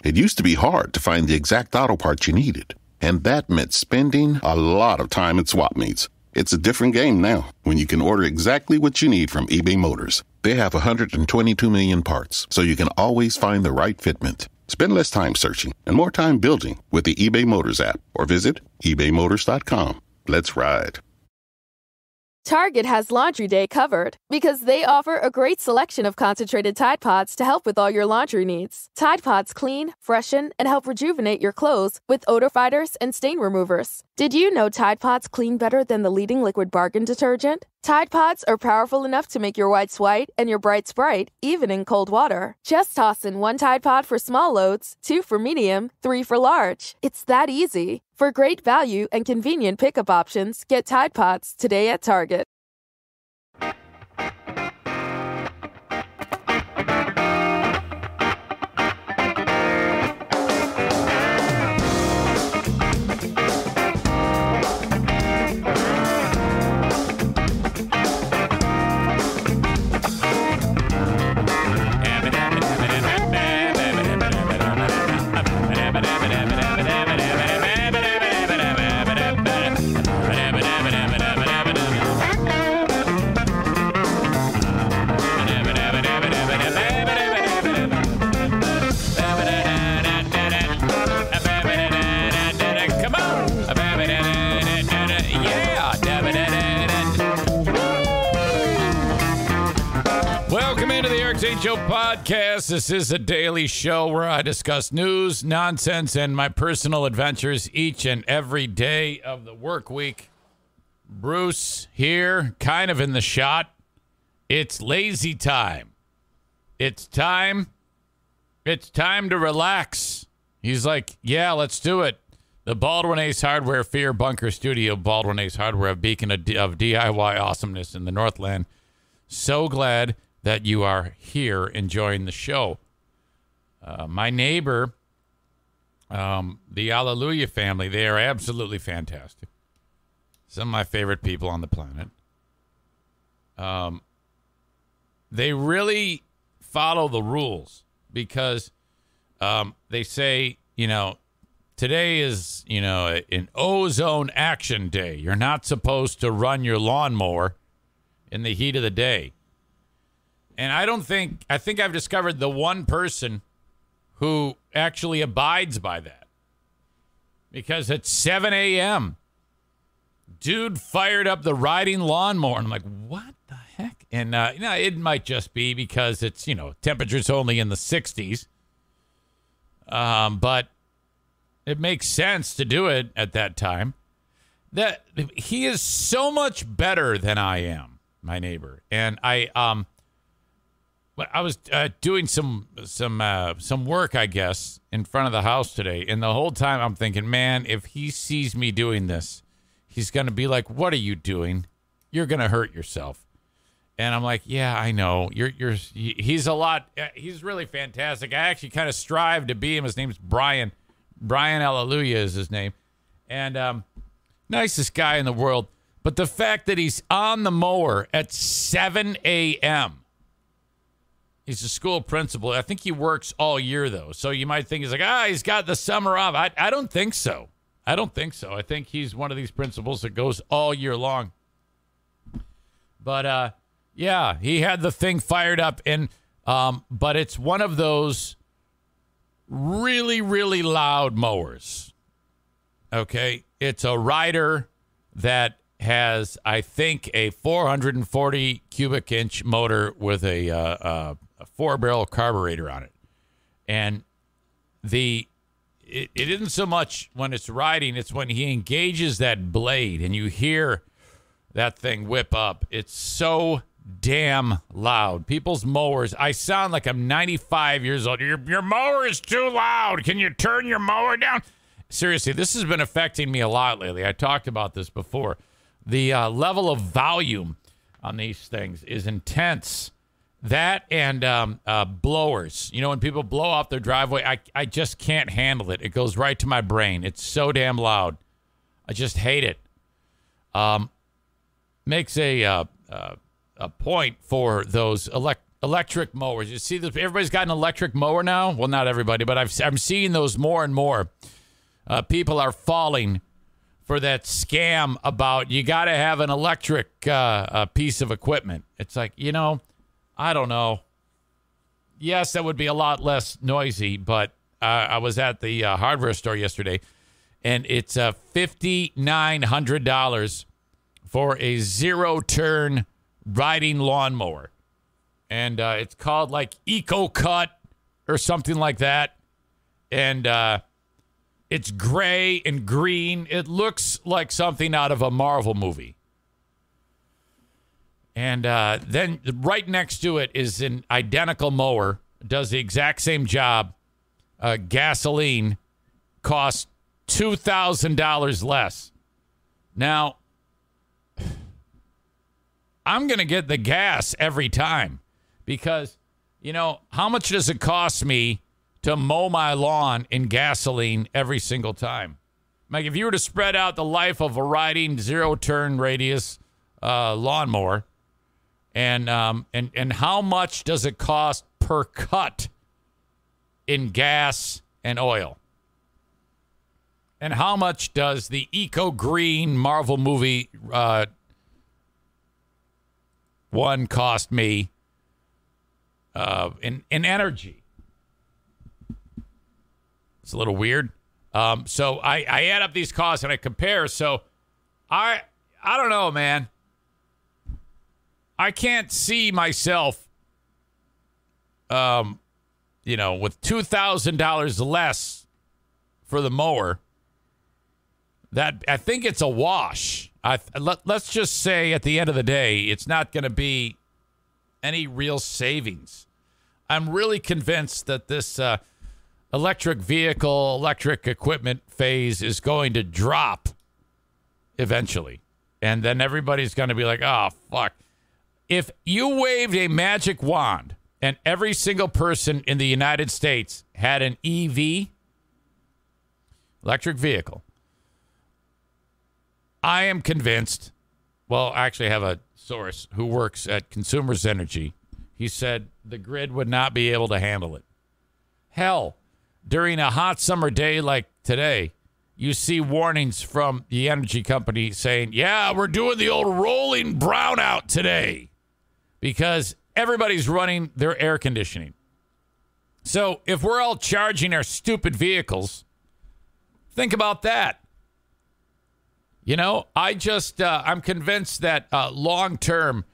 It used to be hard to find the exact auto parts you needed, and that meant spending a lot of time at swap meets. It's a different game now when you can order exactly what you need from eBay Motors. They have 122 million parts, so you can always find the right fitment. Spend less time searching and more time building with the eBay Motors app or visit ebaymotors.com. Let's ride. Target has Laundry Day covered because they offer a great selection of concentrated Tide Pods to help with all your laundry needs. Tide Pods clean, freshen, and help rejuvenate your clothes with odor fighters and stain removers. Did you know Tide Pods clean better than the leading liquid bargain detergent? Tide Pods are powerful enough to make your whites white and your brights bright, even in cold water. Just toss in 1 Tide Pod for small loads, 2 for medium, 3 for large. It's that easy. For great value and convenient pickup options, get Tide Pods today at Target. Show podcast. This is a daily show where I discuss news, nonsense, and my personal adventures each and every day of the work week. Bruce here, kind of in the shot. It's lazy time. It's time to relax. He's like, yeah, let's do it. The Baldwin Ace Hardware Fear Bunker Studio, Baldwin Ace Hardware, a beacon of DIY awesomeness in the Northland. So glad that you are here enjoying the show. My neighbor, the Alleluia family, they are absolutely fantastic. Some of my favorite people on the planet. They really follow the rules because they say, today is, an ozone action day. You're not supposed to run your lawnmower in the heat of the day. And I think I've discovered the one person who actually abides by that. Because at 7 a.m., dude fired up the riding lawnmower. And I'm like, what the heck? And, it might just be because it's, temperature's only in the 60s. But it makes sense to do it at that time. That he is so much better than I am, my neighbor. And I was doing some work, I guess, in front of the house today. And the whole time I'm thinking, man, if he sees me doing this, he's going to be like, what are you doing? You're going to hurt yourself. And I'm like, yeah, I know. He's really fantastic. I actually kind of strive to be him. His name's Brian. Brian Alleluia is his name. And nicest guy in the world. But the fact that he's on the mower at 7 a.m., he's a school principal. I think he works all year, though. So you might think he's like, he's got the summer off. I don't think so. I think he's one of these principals that goes all year long. But, yeah, he had the thing fired up. But it's one of those really, really loud mowers. Okay? It's a rider that has, I think, a 440 cubic inch motor with a 4-barrel carburetor on it. And it isn't so much when it's riding, it's when he engages that blade and you hear that thing whip up. It's so damn loud. People's mowers, I sound like I'm 95 years old. Your mower is too loud. Can you turn your mower down? Seriously, this has been affecting me a lot lately. I talked about this before. The level of volume on these things is intense. That and blowers. When people blow off their driveway, I just can't handle it. It goes right to my brain. It's so damn loud. I just hate it. Makes a point for those electric mowers. You see, everybody's got an electric mower now. Well, not everybody, but I'm seeing those more and more. People are falling for that scam about you got to have an electric piece of equipment. It's like, I don't know. Yes, that would be a lot less noisy, but I was at the hardware store yesterday, and it's $5,900 for a zero-turn riding lawnmower. And it's called like Eco Cut or something like that. And it's gray and green. It looks like something out of a Marvel movie. And then right next to it is an identical mower. It does the exact same job. Gasoline costs $2,000 less. Now, I'm going to get the gas every time. Because, how much does it cost me to mow my lawn in gasoline every single time? Like, if you were to spread out the life of a riding zero-turn radius lawnmower, and how much does it cost per cut in gas and oil? And how much does the Eco Green Marvel movie one cost me? In energy. It's a little weird. So I add up these costs and I compare. So I don't know, man. I can't see myself, with $2,000 less for the mower. That I think it's a wash. Let's just say at the end of the day, it's not going to be any real savings. I'm really convinced that this electric vehicle, electric equipment phase is going to drop eventually. And then everybody's going to be like, oh, fuck. If you waved a magic wand and every single person in the United States had an EV, electric vehicle, I am convinced, well, I actually have a source who works at Consumers Energy. He said the grid would not be able to handle it. Hell, during a hot summer day like today, you see warnings from the energy company saying, yeah, we're doing the old rolling brownout today because everybody's running their air conditioning. So if we're all charging our stupid vehicles, think about that. I'm convinced that long term,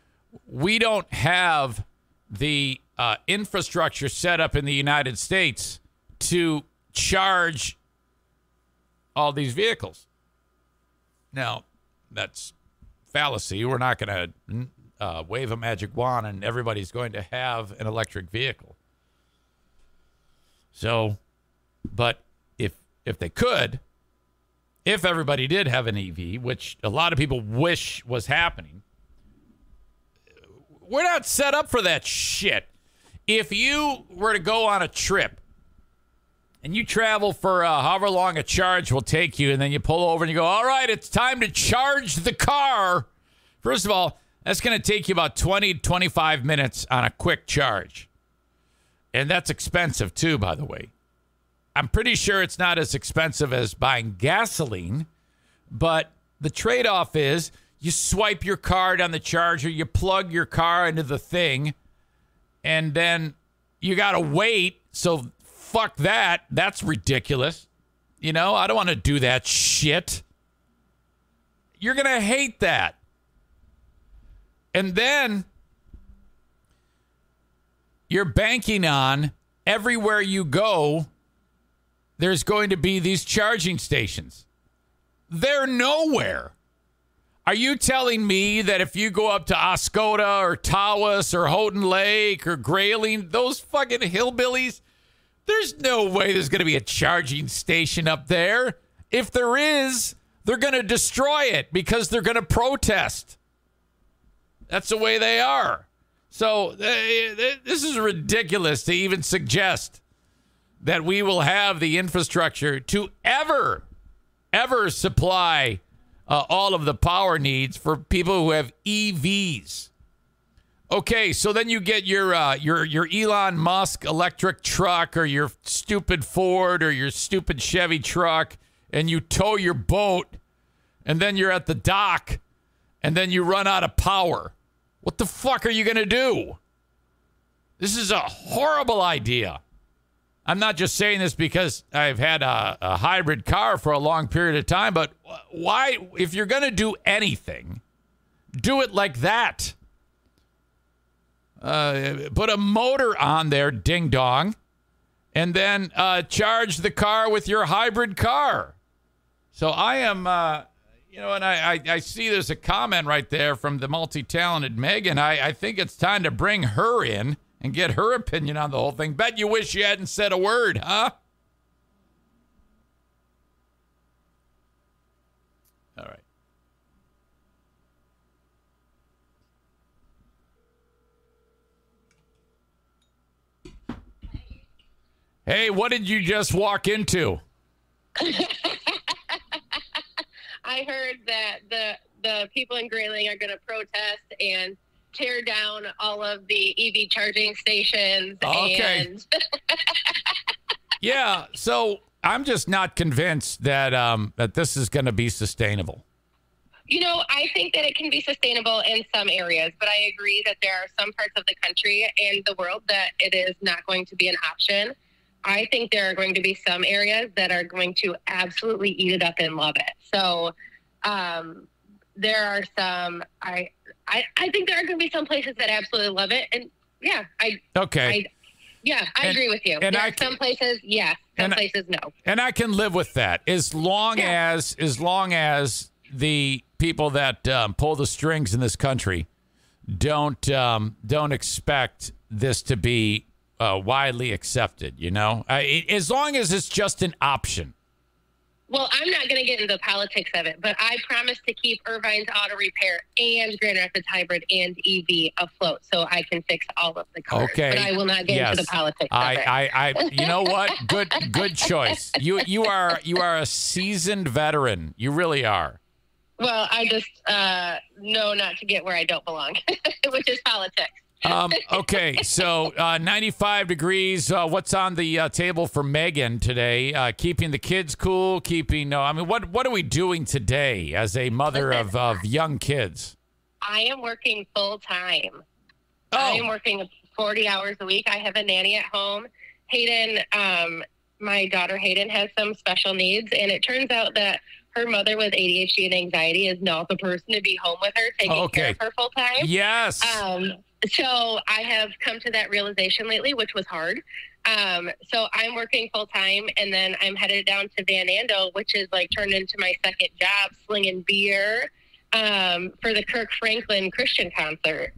we don't have the infrastructure set up in the United States to charge all these vehicles. Now, that's fallacy. We're not going to wave a magic wand and everybody's going to have an electric vehicle. So, but if they could, if everybody did have an EV, which a lot of people wish was happening, we're not set up for that shit. If you were to go on a trip and you travel for however long a charge will take you, and then you pull over and you go, all right, it's time to charge the car. First of all, that's going to take you about 20, 25 minutes on a quick charge. And that's expensive too, by the way. I'm pretty sure it's not as expensive as buying gasoline, but the trade-off is you swipe your card on the charger, you plug your car into the thing, and then you got to wait. So fuck that. That's ridiculous. I don't want to do that shit. You're going to hate that. And then you're banking on everywhere you go, there's going to be these charging stations. They're nowhere. Are you telling me that if you go up to Oscoda or Tawas or Houghton Lake or Grayling, those fucking hillbillies, there's no way there's going to be a charging station up there. If there is, they're going to destroy it because they're going to protest. That's the way they are. So this is ridiculous to even suggest that we will have the infrastructure to ever supply all of the power needs for people who have EVs. Okay, so then you get your Elon Musk electric truck or your stupid Ford or your stupid Chevy truck, and you tow your boat, and then you're at the dock, and then you run out of power. What the fuck are you going to do? This is a horrible idea. I'm not just saying this because I've had a hybrid car for a long period of time, but why, if you're going to do anything, do it like that. Put a motor on there, ding dong, and then charge the car with your hybrid car. So I am, and I see there's a comment right there from the multi-talented Megan. I think it's time to bring her in and get her opinion on the whole thing. Bet you wish you hadn't said a word, huh? All right. Hey, what did you just walk into? I heard that the people in Grayling are going to protest and tear down all of the EV charging stations. Okay. And Yeah, so I'm just not convinced that that this is going to be sustainable. I think that it can be sustainable in some areas, but I agree that there are some parts of the country and the world that it is not going to be an option. I think there are going to be some areas that are going to absolutely eat it up and love it. So there are some, I think there are going to be some places that absolutely love it. And yeah, I agree with you. And some places, yes. Some places, no. And I can live with that as long as the people that pull the strings in this country don't expect this to be widely accepted, as long as it's just an option. Well, I'm not going to get into the politics of it, but I promise to keep Irvine's Auto Repair and Grand Rapids Hybrid and EV afloat so I can fix all of the cars. Okay. But I will not get into the politics of it. You know what? Good choice. You are a seasoned veteran. You really are. Well, I just know not to get where I don't belong, which is politics. Okay, so 95 degrees. What's on the table for Megan today? Keeping the kids cool, what are we doing today as a mother of young kids? I am working full time. Oh. I am working 40 hours a week. I have a nanny at home. Hayden, my daughter Hayden has some special needs, and it turns out that her mother with ADHD and anxiety is not the person to be home with her, taking care of her full time. Yes. So I have come to that realization lately, which was hard. So I'm working full time, and then I'm headed down to Van Andel, which is like turned into my second job, slinging beer for the Kirk Franklin Christian concert.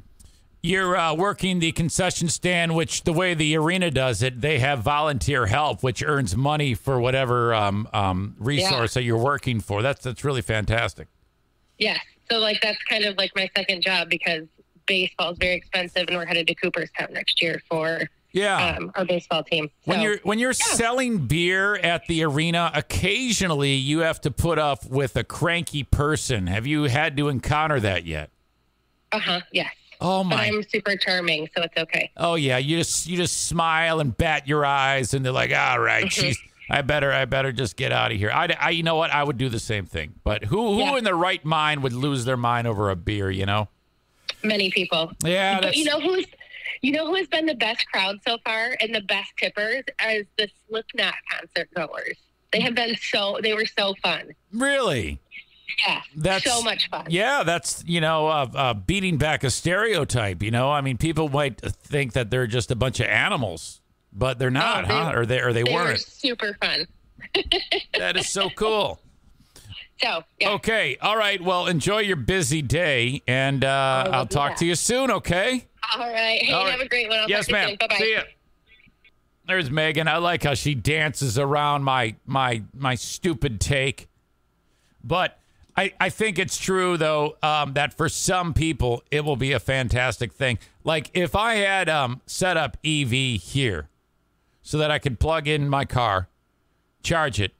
You're working the concession stand, which the way the arena does it, they have volunteer help, which earns money for whatever resource that you're working for. That's really fantastic. Yeah. So that's kind of like my second job because baseball is very expensive, and we're headed to Cooperstown next year for our baseball team. So, when you're selling beer at the arena, occasionally you have to put up with a cranky person. Have you had to encounter that yet? Yes. Oh my! But I'm super charming, so it's okay. Oh yeah, you just smile and bat your eyes, and they're like, "All right, I better just get out of here." I you know what? I would do the same thing. But who in their right mind would lose their mind over a beer? Many people. Yeah. But you know who has been the best crowd so far and the best tippers is the Slipknot concert goers. They were so fun. Really? Yeah. That's so much fun. Yeah, that's beating back a stereotype. People might think that they're just a bunch of animals, but they're not, Or they weren't. Were super fun. That is so cool. So, yeah. Okay. All right. Well, enjoy your busy day, and I'll talk to you soon, okay? All right. Hey, have a great one. I'll yes, talk to ma'am. you soon. Bye-bye. See ya. There's Megan. I like how she dances around my stupid take. But I think it's true, though, that for some people, it will be a fantastic thing. Like, if I had set up EV here so that I could plug in my car, charge it,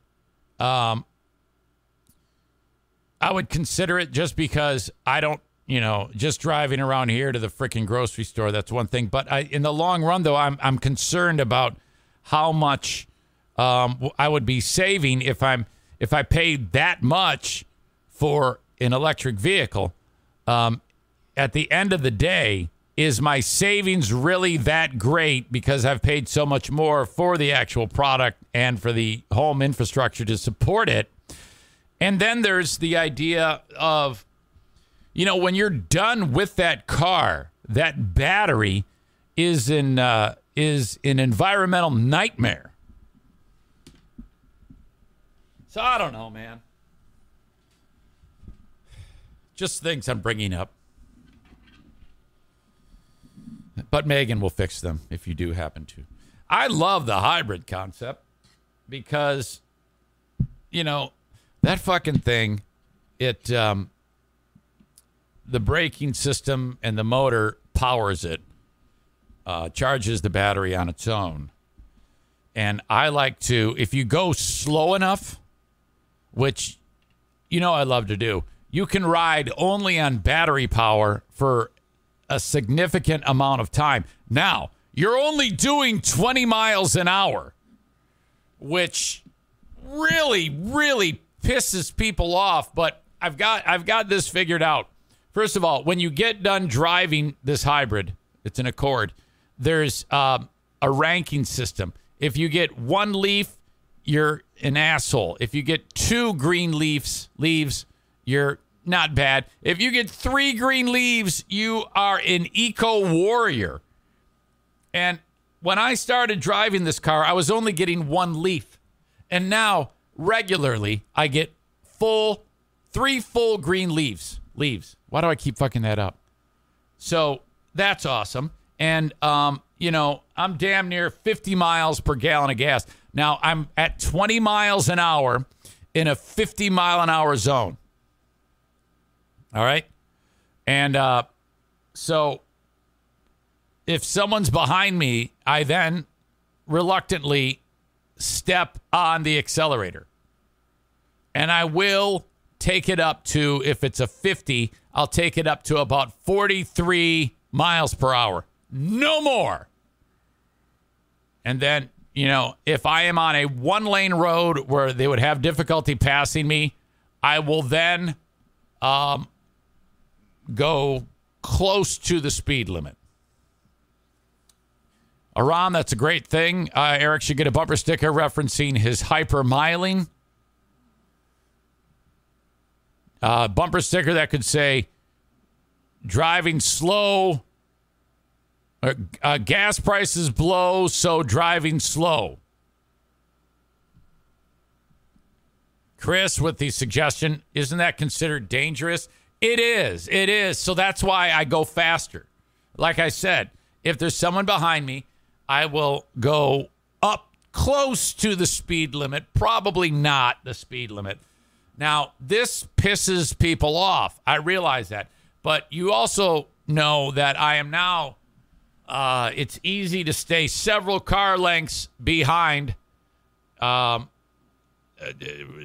I would consider it just because I don't just driving around here to the freaking grocery store, that's one thing. But in the long run, though, I'm concerned about how much I would be saving if I paid that much for an electric vehicle. At the end of the day, is my savings really that great because I've paid so much more for the actual product and for the home infrastructure to support it? And then there's the idea of, when you're done with that car, that battery is an environmental nightmare. So I don't know, man. Just things I'm bringing up. But Megan will fix them if you do happen to. I love the hybrid concept because, that fucking thing, the braking system and the motor powers it, charges the battery on its own. And I like to, if you go slow enough, which, I love to do, you can ride only on battery power for a significant amount of time. Now, you're only doing 20 miles an hour, which really, really pisses people off. But I've got this figured out. First of all, when you get done driving this hybrid, it's an Accord, there's a ranking system. If you get one leaf, you're an asshole. If you get 2 green leaves, you're not bad. If you get 3 green leaves, you are an eco warrior. And when I started driving this car, I was only getting 1 leaf. And now, regularly, I get 3 full green leaves. Why do I keep fucking that up? So that's awesome. And, I'm damn near 50 miles per gallon of gas. Now, I'm at 20 miles an hour in a 50 mile an hour zone. All right. And so if someone's behind me, I then reluctantly step on the accelerator. And I will take it up to, if it's a 50, I'll take it up to about 43 miles per hour. No more. And then, if I am on a 1-lane road where they would have difficulty passing me, I will then go close to the speed limit. Aram, that's a great thing. Eric should get a bumper sticker referencing his hypermiling. Bumper sticker that could say, driving slow, gas prices blow, so driving slow. Chris with the suggestion, isn't that considered dangerous? It is. So that's why I go faster. Like I said, if there's someone behind me, I will go up close to the speed limit, probably not the speed limit. Now, this pisses people off. I realize that. But you also know that I am now, it's easy to stay several car lengths behind.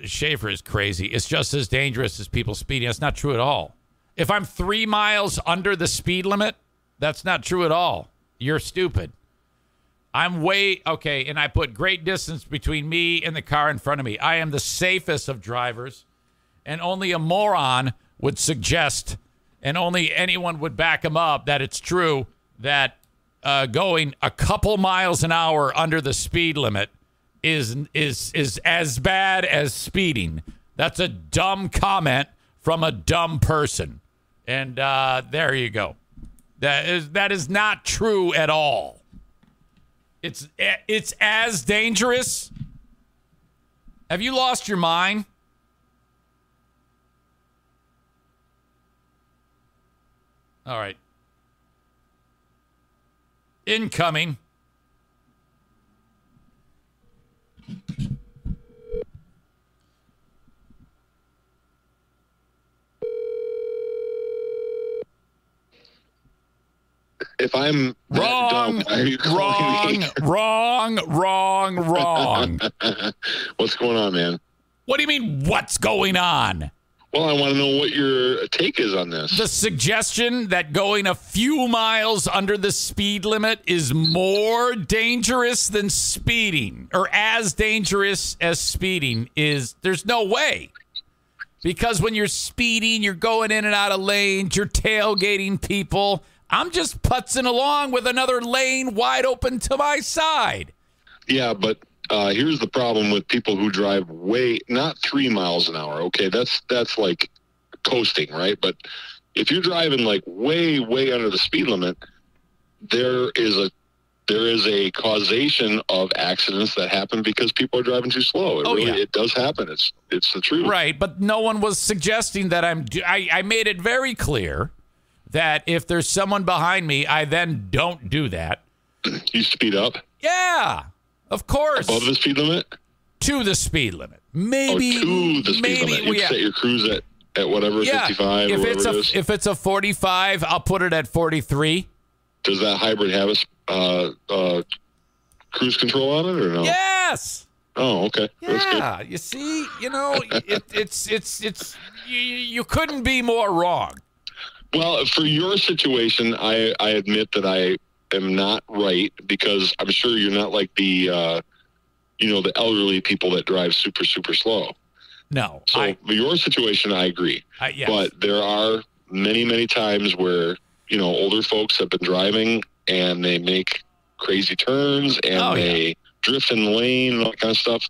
Schaefer is crazy. It's just as dangerous as people speeding. That's not true at all. If I'm 3 miles under the speed limit, that's not true at all. You're stupid. I'm okay, and I put great distance between me and the car in front of me. I am the safest of drivers, and only a moron would suggest, and only anyone would back him up, that it's true that going a couple miles an hour under the speed limit is as bad as speeding. That's a dumb comment from a dumb person. And there you go. That is not true at all. It's as dangerous. Have you lost your mind? All right. Incoming. If I'm wrong, dumb, are you calling me? wrong. What's going on, man? What do you mean, what's going on? Well, I want to know what your take is on this. The suggestion that going a few miles under the speed limit is more dangerous than speeding, or as dangerous as speeding, there's no way. Because when you're speeding, you're going in and out of lanes, you're tailgating people. I'm just putzing along with another lane wide open to my side. Yeah, but here's the problem with people who drive not 3 miles an hour. Okay, that's like coasting, right? But if you're driving like way under the speed limit, there is a causation of accidents that happen because people are driving too slow. It does happen. It's the truth. Right, but no one was suggesting that I made it very clear that if there's someone behind me, I then don't do that. You speed up? Yeah, of course. Above the speed limit? To the speed limit. Maybe. To the speed limit. You set your cruise at whatever, 55 or whatever it is. If it's a 45, I'll put it at 43. Does that hybrid have a cruise control on it or no? Yes. Oh, okay. Yeah. You see, it's you couldn't be more wrong. Well, for your situation, I admit that I am not right because I'm sure you're not like the the elderly people that drive super, super slow. No. So for your situation, I agree. Yes. But there are many, many times where older folks have been driving and they make crazy turns and they drift in the lane and all that kind of stuff,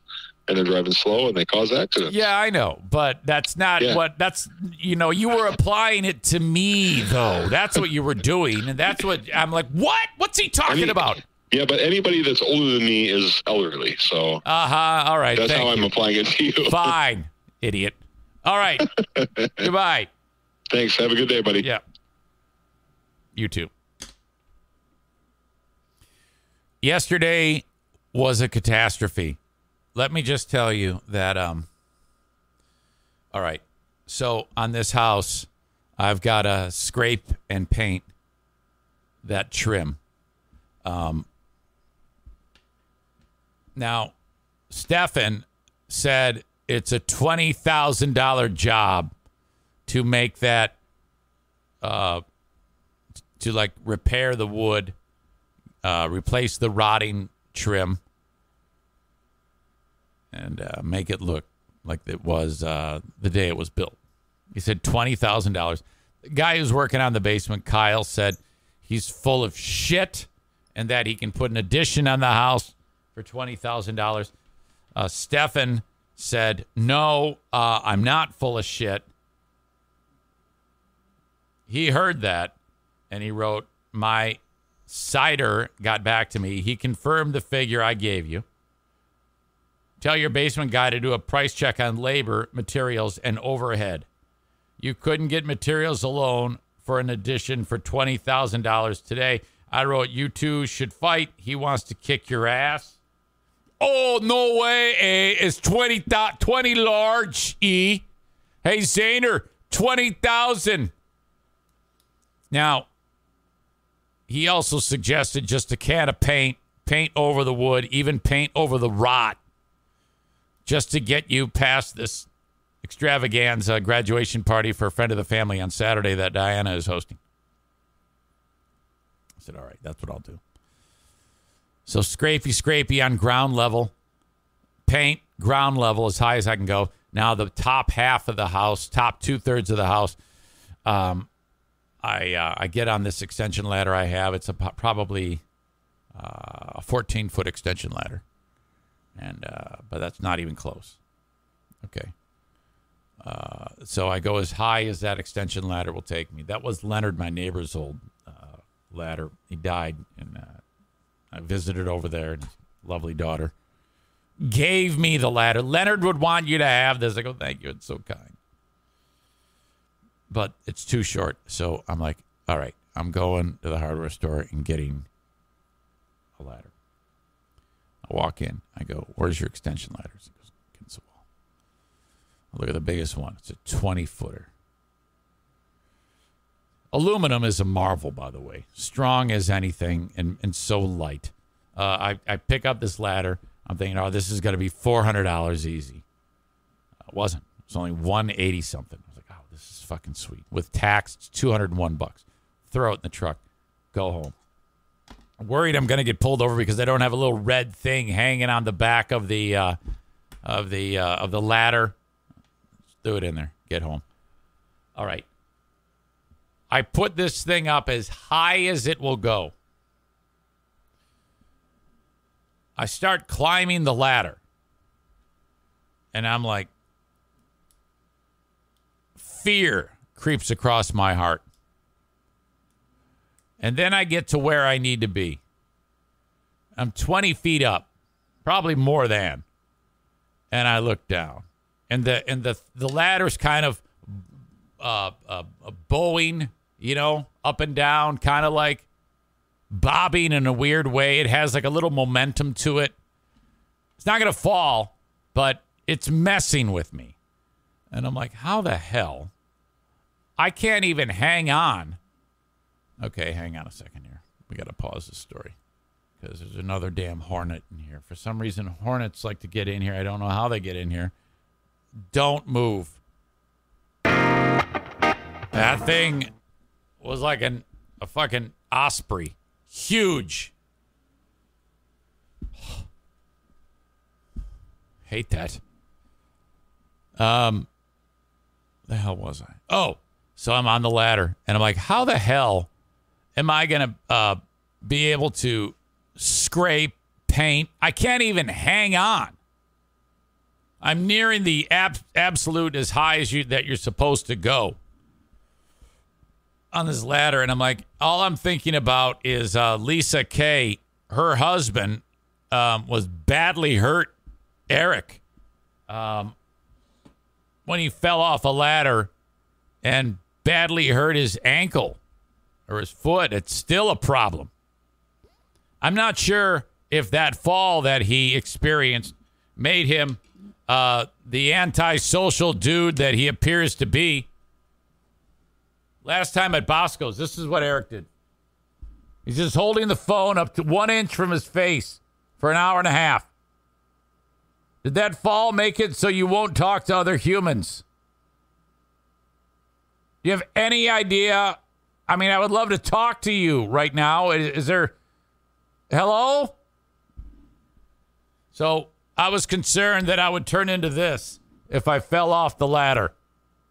and they're driving slow and they cause accidents. Yeah, I know, but that's not you were applying it to me though. That's what you were doing, and that's what I'm like, what? What's he talking about? Yeah, but anybody that's older than me is elderly, so all right. That's how I'm applying it to you. Fine, idiot. All right. Goodbye. Thanks. Have a good day, buddy. Yeah. You too. Yesterday was a catastrophe. Let me just tell you that, all right. So on this house, I've got to scrape and paint that trim. Now, Stefan said it's a $20,000 job to make that, to like repair the wood, replace the rotting trim, and make it look like it was the day it was built. He said $20,000. The guy who's working on the basement, Kyle, said he's full of shit and that he can put an addition on the house for $20,000. Stefan said, no, I'm not full of shit. He heard that and he wrote, my cider got back to me. He confirmed the figure I gave you. Tell your basement guy to do a price check on labor, materials, and overhead. You couldn't get materials alone for an addition for $20,000 today. I wrote, you two should fight. He wants to kick your ass. Oh, no way. It's 20 large, E. Hey, Zaner, 20,000. Now, he also suggested just a can of paint over the wood, even paint over the rot, just to get you past this extravaganza graduation party for a friend of the family on Saturday that Diana is hosting. I said, all right, that's what I'll do. So scrapey on ground level, paint ground level as high as I can go. Now the top half of the house, top 2/3 of the house, I get on this extension ladder I have. It's probably a 14-foot extension ladder, and but that's not even close. Okay. So I go as high as that extension ladder will take me. That was Leonard, my neighbor's old ladder. He died, and I visited over there, and his lovely daughter gave me the ladder. Leonard would want you to have this. I go, thank you. It's so kind. But it's too short. So I'm like, all right, I'm going to the hardware store and getting a ladder. I walk in. I go, where's your extension ladder? He goes, against the wall. I look at the biggest one. It's a 20-footer. Aluminum is a marvel, by the way. Strong as anything and so light. I pick up this ladder. I'm thinking, oh, this is going to be $400 easy. It wasn't. It was only $180 something. I was this is fucking sweet. With tax, it's $201. Throw it in the truck. Go home. I'm worried I'm going to get pulled over because I don't have a little red thing hanging on the back of the ladder. Just throw it in there. Get home. All right. I put this thing up as high as it will go. I start climbing the ladder. And I'm like, fear creeps across my heart. And then I get to where I need to be. I'm 20 feet up, probably more than. And I look down. And the ladder's kind of bowing, up and down, kind of like bobbing in a weird way. It has like a little momentum to it. It's not going to fall, but it's messing with me. And I'm like, how the hell? I can't even hang on. Okay, hang on a second here. We got to pause this story because there's another damn hornet in here. For some reason, hornets like to get in here. I don't know how they get in here. Don't move. That thing was like a fucking osprey. Huge. Hate that. The hell was I? Oh, so I'm on the ladder and I'm like, how the hell am I going to be able to scrape, paint? I can't even hang on. I'm nearing the absolute as high as that you're supposed to go on this ladder. And I'm like, all I'm thinking about is Lisa Kay. Her husband was badly hurt, Eric, when he fell off a ladder and badly hurt his ankle or his foot. It's still a problem. I'm not sure if that fall that he experienced made him the antisocial dude that he appears to be. Last time at Bosco's, this is what Eric did. He's just holding the phone up to 1 inch from his face for an hour and a half. Did that fall make it so you won't talk to other humans? Do you have any idea? I mean, I would love to talk to you right now. Is there... Hello? So I was concerned that I would turn into this if I fell off the ladder,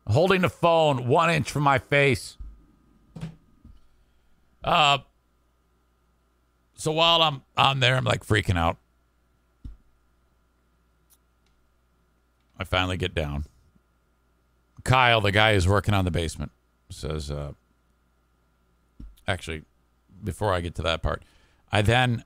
holding the phone 1 inch from my face. So while I'm on there, I'm like freaking out. I finally get down. Kyle, the guy who's working on the basement, says, actually, before I get to that part, I then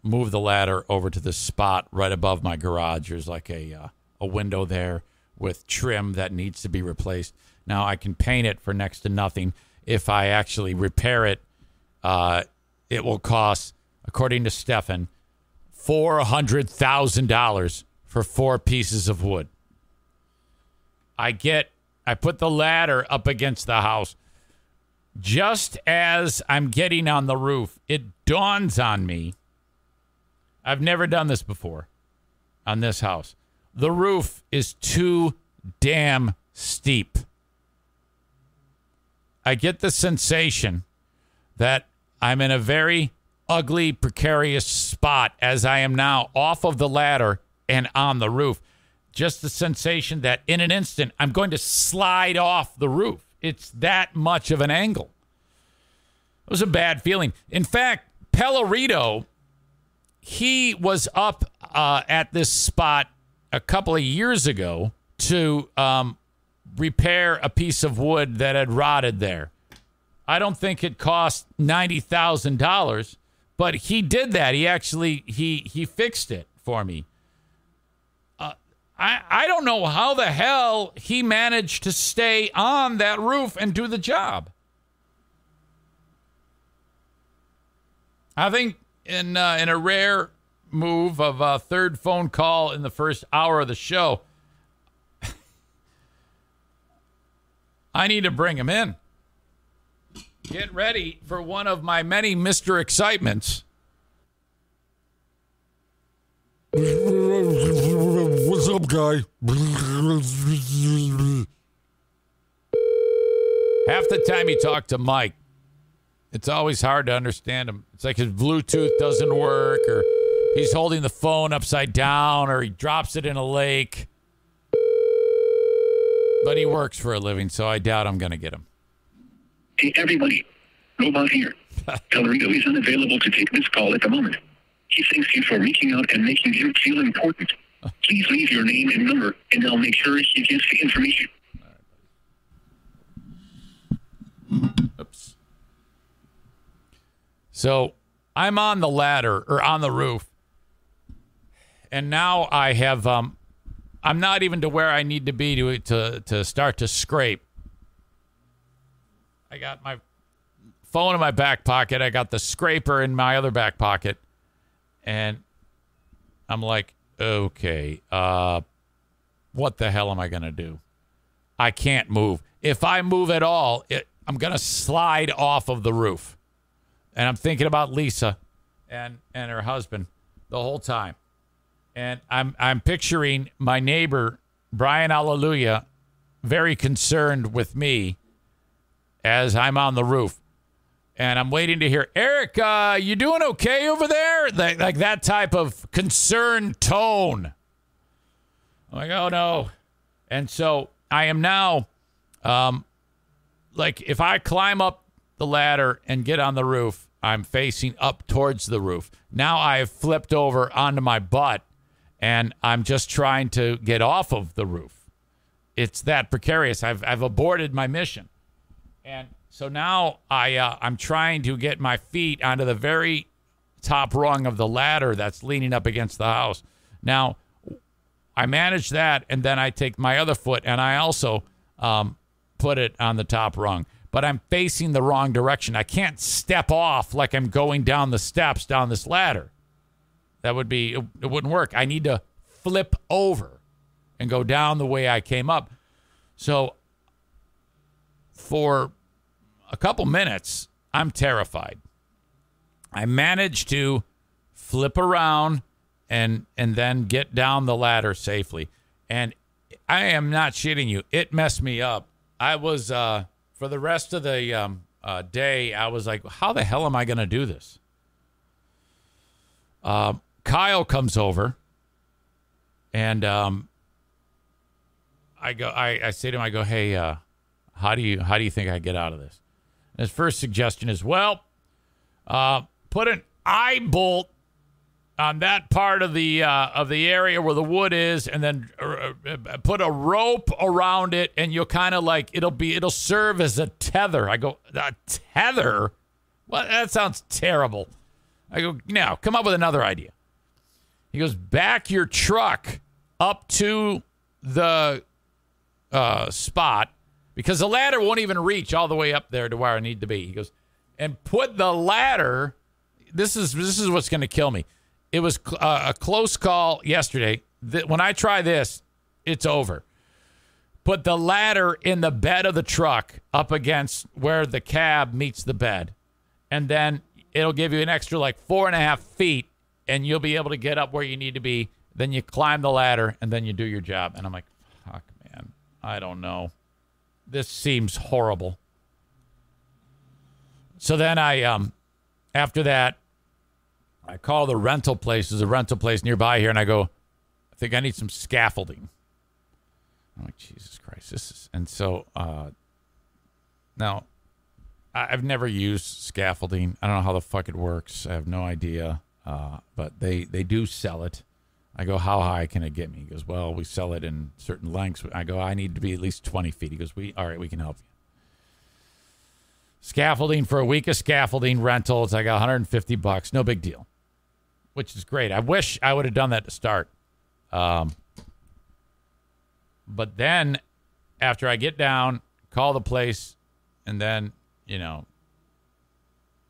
move the ladder over to this spot right above my garage. There's like a window there with trim that needs to be replaced. Now, I can paint it for next to nothing. If I actually repair it, it will cost, according to Stefan, $400,000 for 4 pieces of wood. I put the ladder up against the house. Just as I'm getting on the roof, it dawns on me. I've never done this before on this house. The roof is too damn steep. I get the sensation that I'm in a very ugly, precarious spot as I am now off of the ladder and on the roof. Just the sensation that in an instant, I'm going to slide off the roof. It's that much of an angle. It was a bad feeling. In fact, Pellerito, he was up at this spot a couple of years ago to repair a piece of wood that had rotted there. I don't think it cost $90,000, but he did that. He actually, he fixed it for me. I don't know how the hell he managed to stay on that roof and do the job. I think in a rare move of a third phone call in the first hour of the show, I need to bring him in. Get ready for one of my many Mr. Excitements. What's up, guy? Half the time you talk to Mike, it's always hard to understand him. It's like his Bluetooth doesn't work, or he's holding the phone upside down, or he drops it in a lake. But he works for a living, so I doubt I'm going to get him. Hey, everybody. Robot here. Tellerico is unavailable to take this call at the moment. He thanks you for reaching out and making him feel important. Please leave your name and number, and I'll make sure he gets the information. Oops. So I'm on the ladder, or on the roof, and now I have, I'm not even to where I need to be to start to scrape. I got my phone in my back pocket. I got the scraper in my other back pocket. And I'm like, okay, what the hell am I going to do? I can't move. If I move at all, I'm going to slide off of the roof. And I'm thinking about Lisa and her husband the whole time. And I'm picturing my neighbor, Brian Alleluia, very concerned with me as I'm on the roof. And I'm waiting to hear, Eric, you doing okay over there? Like that type of concerned tone. I'm like, oh, no. And so I am now, like, if I climb up the ladder and get on the roof, I'm facing up towards the roof. Now I have flipped over onto my butt, and I'm just trying to get off of the roof. It's that precarious. I've aborted my mission. And so now I'm trying to get my feet onto the very top rung of the ladder that's leaning up against the house. Now, I manage that, and then I take my other foot, and I also put it on the top rung. But I'm facing the wrong direction. I can't step off like I'm going down the steps down this ladder. That would be, it wouldn't work. I need to flip over and go down the way I came up. So for a couple minutes, I'm terrified. I managed to flip around and then get down the ladder safely. And I am not shitting you. It messed me up. I was, for the rest of the day, I was like, how the hell am I going to do this? Kyle comes over, and I say to him, I go, hey, how do you think I get out of this? And his first suggestion is, well, put an eye bolt on that part of the area where the wood is, and then put a rope around it, and you'll kind of like it'll serve as a tether. I go, a tether? Well, that sounds terrible. I go, now come up with another idea. He goes, back your truck up to the spot, because the ladder won't even reach all the way up there to where I need to be. He goes, and put the ladder. This is what's going to kill me. It was a close call yesterday. When I try this, it's over. Put the ladder in the bed of the truck up against where the cab meets the bed. And then it'll give you an extra like 4.5 feet, and you'll be able to get up where you need to be. Then you climb the ladder, and then you do your job. And I'm like, fuck, man, I don't know. This seems horrible. So then after that, I call the rental place. There's a rental place nearby here, and I go, I think I need some scaffolding. I'm like, Jesus Christ, and so now I've never used scaffolding. I don't know how the fuck it works. I have no idea, but they do sell it. I go, how high can it get me? He goes, well, we sell it in certain lengths. I go, I need to be at least 20 feet. He goes, all right, we can help you. Scaffolding for a week of scaffolding rental. It's like $150. No big deal, which is great. I wish I would have done that to start. But then after I get down, call the place, and then, end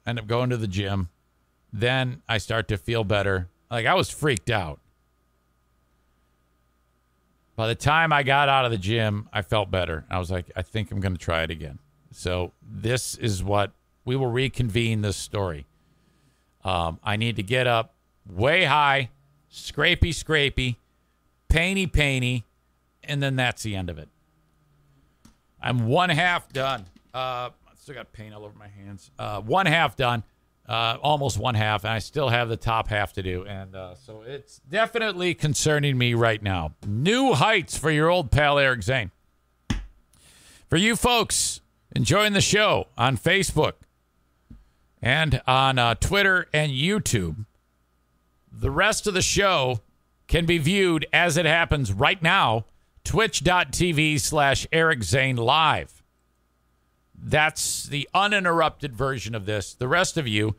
up going to the gym. Then I start to feel better. Like, I was freaked out. By the time I got out of the gym, I felt better. I was like, I think I'm going to try it again. So this is what we will reconvene this story. I need to get up way high, scrapey, painy, and then that's the end of it. I'm 1/2 done. Still got paint all over my hands. One half done. Almost one half, and I still have the top half to do. And so it's definitely concerning me right now. New heights for your old pal, Eric Zane. For you folks enjoying the show on Facebook and on Twitter and YouTube, the rest of the show can be viewed as it happens right now, twitch.tv/Eric Zane Live. That's the uninterrupted version of this. The rest of you,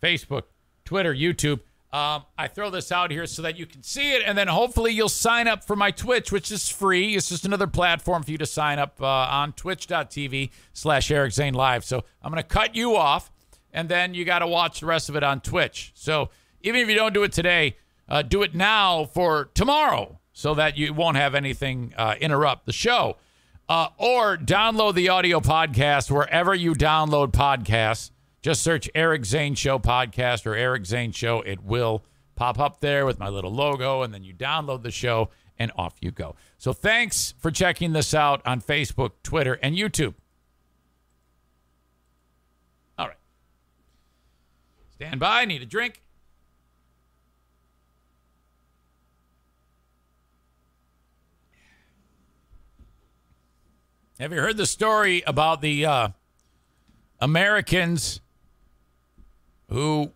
Facebook, Twitter, YouTube, I throw this out here so that you can see it, and then hopefully you'll sign up for my Twitch, which is free. It's just another platform for you to sign up on twitch.tv/Eric Zane Live. So I'm going to cut you off, and then you got to watch the rest of it on Twitch. So even if you don't do it today, do it now for tomorrow so that you won't have anything interrupt the show. Or download the audio podcast wherever you download podcasts. Just search Eric Zane Show Podcast or Eric Zane Show. It will pop up there with my little logo, and then you download the show, and off you go. So thanks for checking this out on Facebook, Twitter, and YouTube. All right. Stand by. Need a drink. Have you heard the story about the Americans who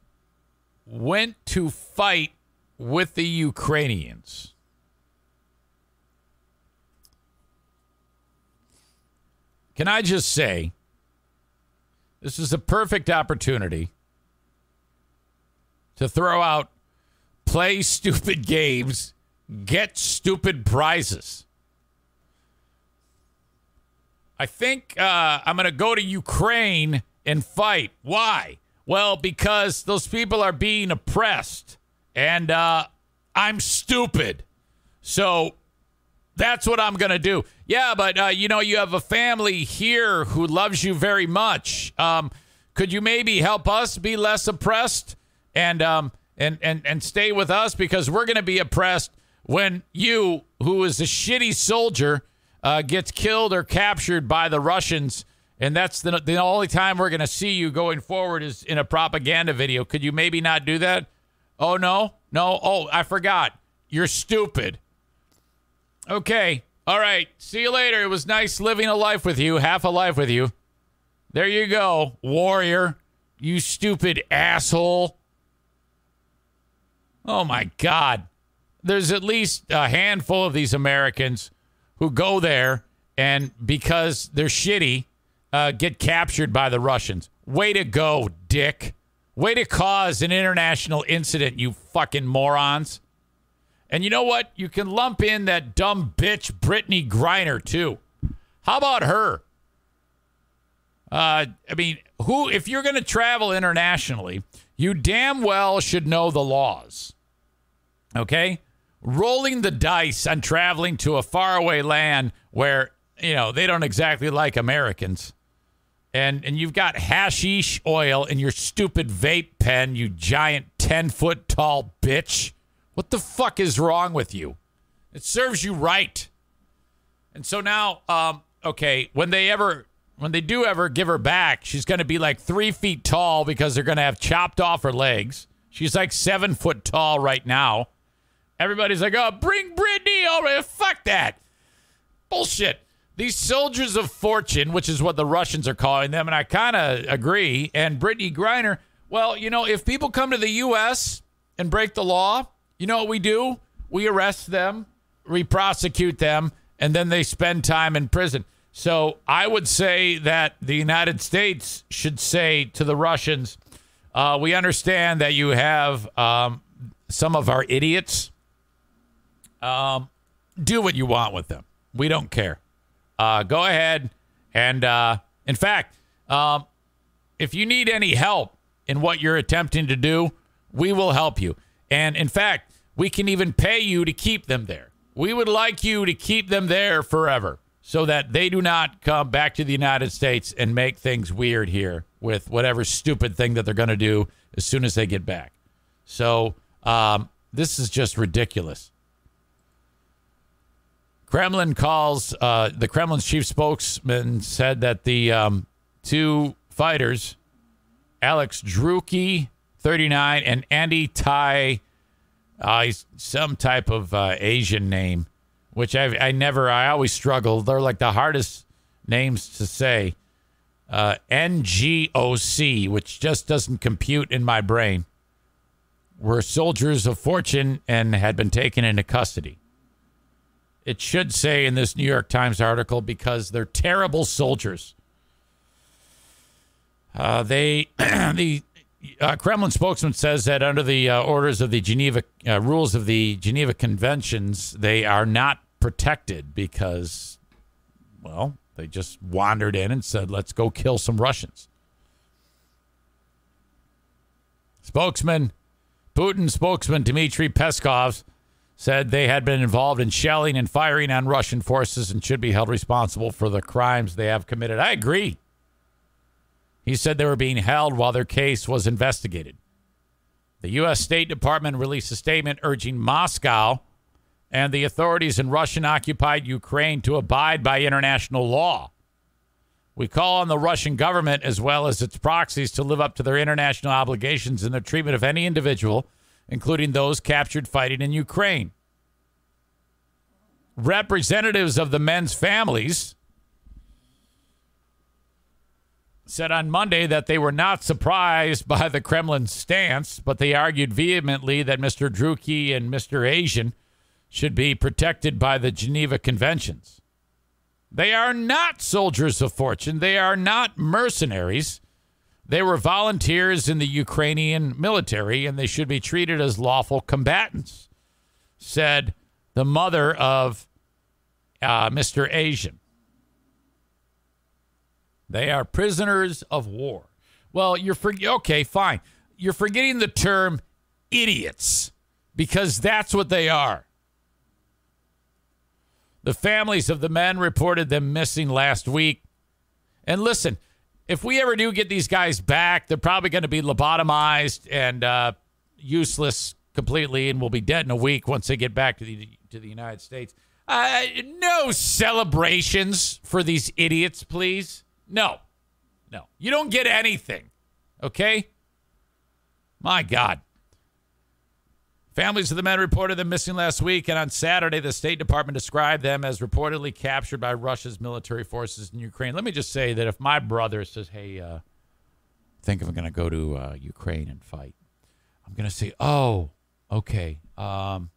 went to fight with the Ukrainians? Can I just say, this is a perfect opportunity to throw out play stupid games, get stupid prizes. I think I'm going to go to Ukraine and fight. Why? Well, because those people are being oppressed, and I'm stupid. So that's what I'm going to do. Yeah, but, you have a family here who loves you very much. Could you maybe help us be less oppressed and stay with us? Because we're going to be oppressed when you, who is a shitty soldier, gets killed or captured by the Russians, and that's the only time we're going to see you going forward is in a propaganda video. Could you maybe not do that? Oh, no? No? Oh, I forgot. You're stupid. Okay. All right. See you later. It was nice living a life with you, half a life with you. There you go, warrior. You stupid asshole. Oh, my God. There's at least a handful of these Americans who go there and because they're shitty, get captured by the Russians. Way to go, dick. Way to cause an international incident, you fucking morons. And you know what? You can lump in that dumb bitch Brittany Griner, too. How about her? If you're going to travel internationally, you damn well should know the laws. Okay? Rolling the dice on traveling to a faraway land where, they don't exactly like Americans. And you've got hashish oil in your stupid vape pen, you giant 10-foot tall bitch. What the fuck is wrong with you? It serves you right. And so now, when they do ever give her back, she's going to be like 3 feet tall because they're going to have chopped off her legs. She's like 7 foot tall right now. Everybody's like, oh, bring Brittany over. Fuck that. Bullshit. These soldiers of fortune, which is what the Russians are calling them, and I kind of agree, and Brittany Griner, well, if people come to the U.S. and break the law, you know what we do? We arrest them, we prosecute them, and then they spend time in prison. So I would say that the United States should say to the Russians, we understand that you have some of our idiots. Do what you want with them. We don't care. Go ahead. And in fact, if you need any help in what you're attempting to do, we will help you. And in fact, we can even pay you to keep them there. We would like you to keep them there forever so that they do not come back to the United States and make things weird here with whatever stupid thing that they're going to do as soon as they get back. So this is just ridiculous. Kremlin's chief spokesman said that the two fighters, Alex Druki, 39, and Andy Tai, some type of Asian name, which I always struggle. They're like the hardest names to say. NGOC, which just doesn't compute in my brain, were soldiers of fortune and had been taken into custody. It should say in this New York Times article because they're terrible soldiers. The Kremlin spokesman says that under the orders of the Geneva rules of the Geneva Conventions, they are not protected because, well, they just wandered in and said, let's go kill some Russians. Putin spokesman Dmitry Peskov said they had been involved in shelling and firing on Russian forces and should be held responsible for the crimes they have committed. I agree. He said they were being held while their case was investigated. The U.S. State Department released a statement urging Moscow and the authorities in Russian-occupied Ukraine to abide by international law. We call on the Russian government as well as its proxies to live up to their international obligations in their treatment of any individual, including those captured fighting in Ukraine. Representatives of the men's families said on Monday that they were not surprised by the Kremlin's stance, but they argued vehemently that Mr. Druki and Mr. Asian should be protected by the Geneva Conventions. They are not soldiers of fortune. They are not mercenaries. They were volunteers in the Ukrainian military, and they should be treated as lawful combatants, said the mother of Mr. Asian. They are prisoners of war. Well, okay, fine. You're forgetting the term idiots because that's what they are. The families of the men reported them missing last week. And listen, if we ever do get these guys back, they're probably going to be lobotomized and useless completely and will be dead in a week once they get back to the United States. No celebrations for these idiots, please. No. You don't get anything, okay? My God. Families of the men reported them missing last week, and on Saturday, the State Department described them as reportedly captured by Russia's military forces in Ukraine. Let me just say that if my brother says, hey, I think I'm going to go to Ukraine and fight, I'm going to say, oh, okay. Well,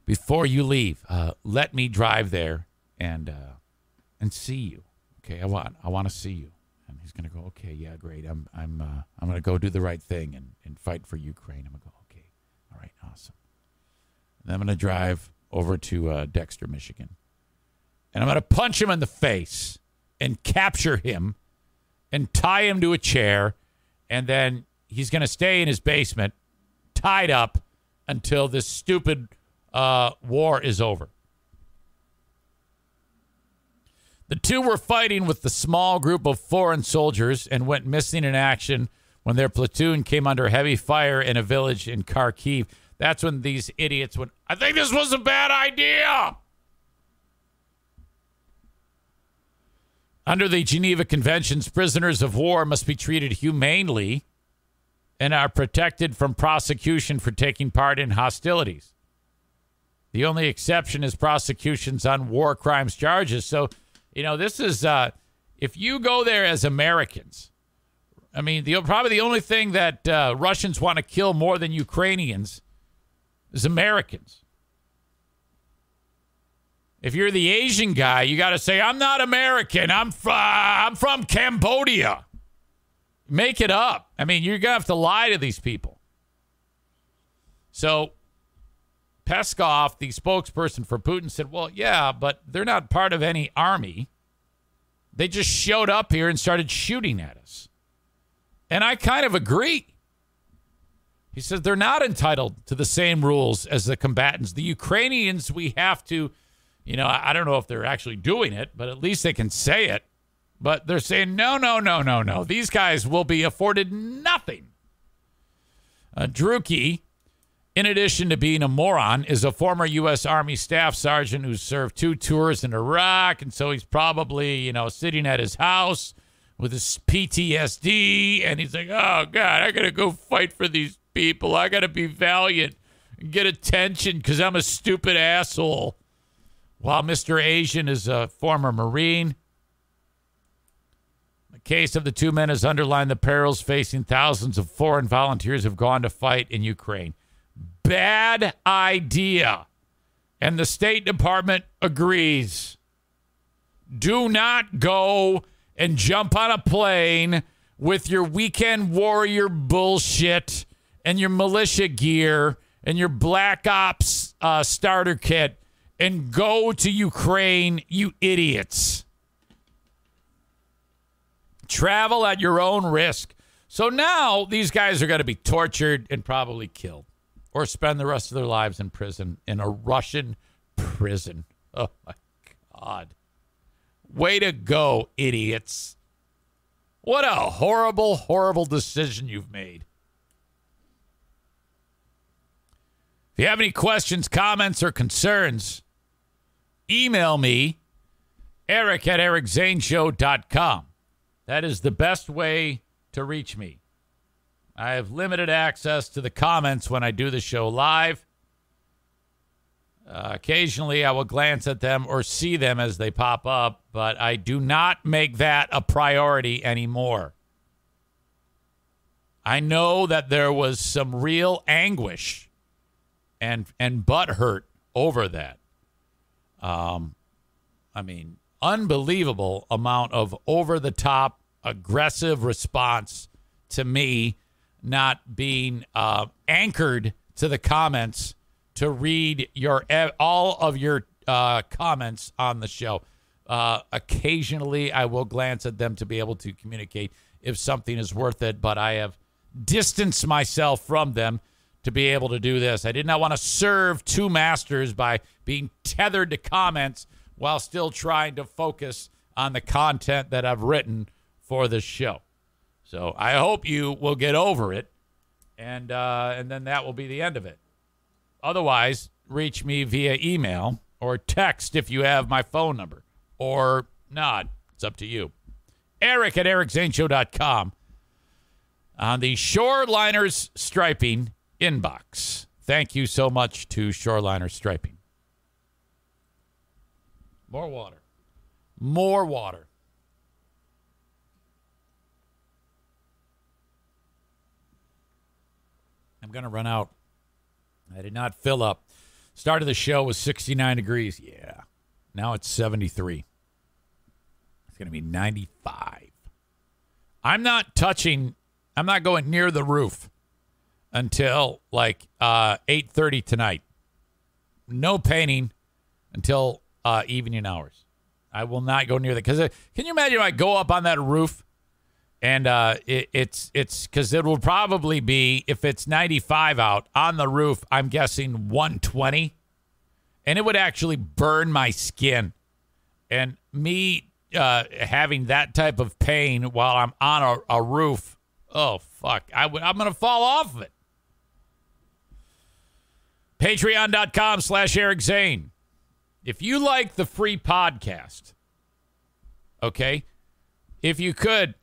before you leave, let me drive there and see you. Okay, I want to see you. And he's going to go, okay, yeah, great. I'm going to go do the right thing and fight for Ukraine. I'm going to go, okay, all right, awesome. And I'm going to drive over to Dexter, Michigan. And I'm going to punch him in the face and capture him and tie him to a chair. And then he's going to stay in his basement tied up until this stupid war is over. The two were fighting with the small group of foreign soldiers and went missing in action when their platoon came under heavy fire in a village in Kharkiv. That's when these idiots went, I think this was a bad idea. Under the Geneva Conventions, prisoners of war must be treated humanely and are protected from prosecution for taking part in hostilities. The only exception is prosecutions on war crimes charges. So, this is, if you go there as Americans, I mean, probably the only thing that Russians want to kill more than Ukrainians is Americans. If you're the Asian guy, you got to say, I'm not American. I'm from Cambodia. Make it up. I mean, you're going to have to lie to these people. So Peskov, the spokesperson for Putin, said, well, yeah, but they're not part of any army. They just showed up here and started shooting at us. And I kind of agree. He says they're not entitled to the same rules as the combatants. The Ukrainians, we have to, I don't know if they're actually doing it, but at least they can say it. But they're saying, no. These guys will be afforded nothing. Druki in addition to being a moron, is a former U.S. Army Staff Sergeant who served 2 tours in Iraq, and so he's probably, sitting at his house with his PTSD, and he's like, oh, God, I got to go fight for these people. I got to be valiant and get attention because I'm a stupid asshole. While Mr. Asian is a former Marine. The case of the 2 men has underlined the perils facing thousands of foreign volunteers who have gone to fight in Ukraine. Bad idea. And the State Department agrees. Do not go and jump on a plane with your weekend warrior bullshit and your militia gear and your Black Ops starter kit and go to Ukraine, you idiots. Travel at your own risk. So now these guys are going to be tortured and probably killed or spend the rest of their lives in prison, in a Russian prison. Oh, my God. Way to go, idiots. What a horrible, horrible decision you've made. If you have any questions, comments, or concerns, email me, eric@ericzaneshow.com. That is the best way to reach me. I have limited access to the comments when I do the show live. Occasionally, I will glance at them or see them as they pop up, but I do not make that a priority anymore. I know that there was some real anguish and butthurt over that. Unbelievable amount of over-the-top aggressive response to me not being anchored to the comments to read all of your comments on the show. Occasionally, I will glance at them to be able to communicate if something is worth it, but I have distanced myself from them to be able to do this. I did not want to serve 2 masters by being tethered to comments while still trying to focus on the content that I've written for this show. So I hope you will get over it, and then that will be the end of it. Otherwise, reach me via email or text if you have my phone number, or not. It's up to you. Eric@ericzaneshow.com on the Shoreliners Striping inbox. Thank you so much to Shoreliners Striping. More water. More water. I'm going to run out. I did not fill up. Start of the show was 69 degrees. Yeah. Now it's 73. It's going to be 95. I'm not going near the roof until like 8:30 tonight. No painting until evening hours. I will not go near that. Because can you imagine if I go up on that roof and it's because it will probably be, if it's 95 out on the roof, I'm guessing 120, and it would actually burn my skin. And me having that type of pain while I'm on a roof, oh fuck, I'm gonna fall off of it. Patreon.com/Eric Zane. If you like the free podcast, okay, if you could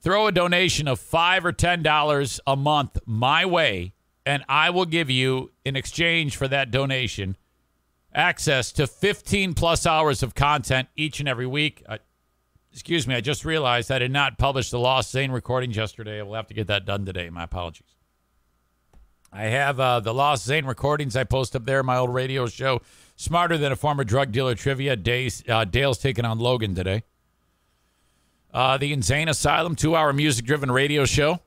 throw a donation of $5 or $10 a month my way, and I will give you, in exchange for that donation, access to 15 plus hours of content each and every week. Excuse me, I just realized I did not publish the Lost Zane recordings yesterday. I will have to get that done today. My apologies. I have the Lost Zane recordings I post up there, my old radio show, Smarter Than a Former Drug Dealer Trivia. Dale's taking on Logan today. The Insane Asylum, 2-hour music-driven radio show.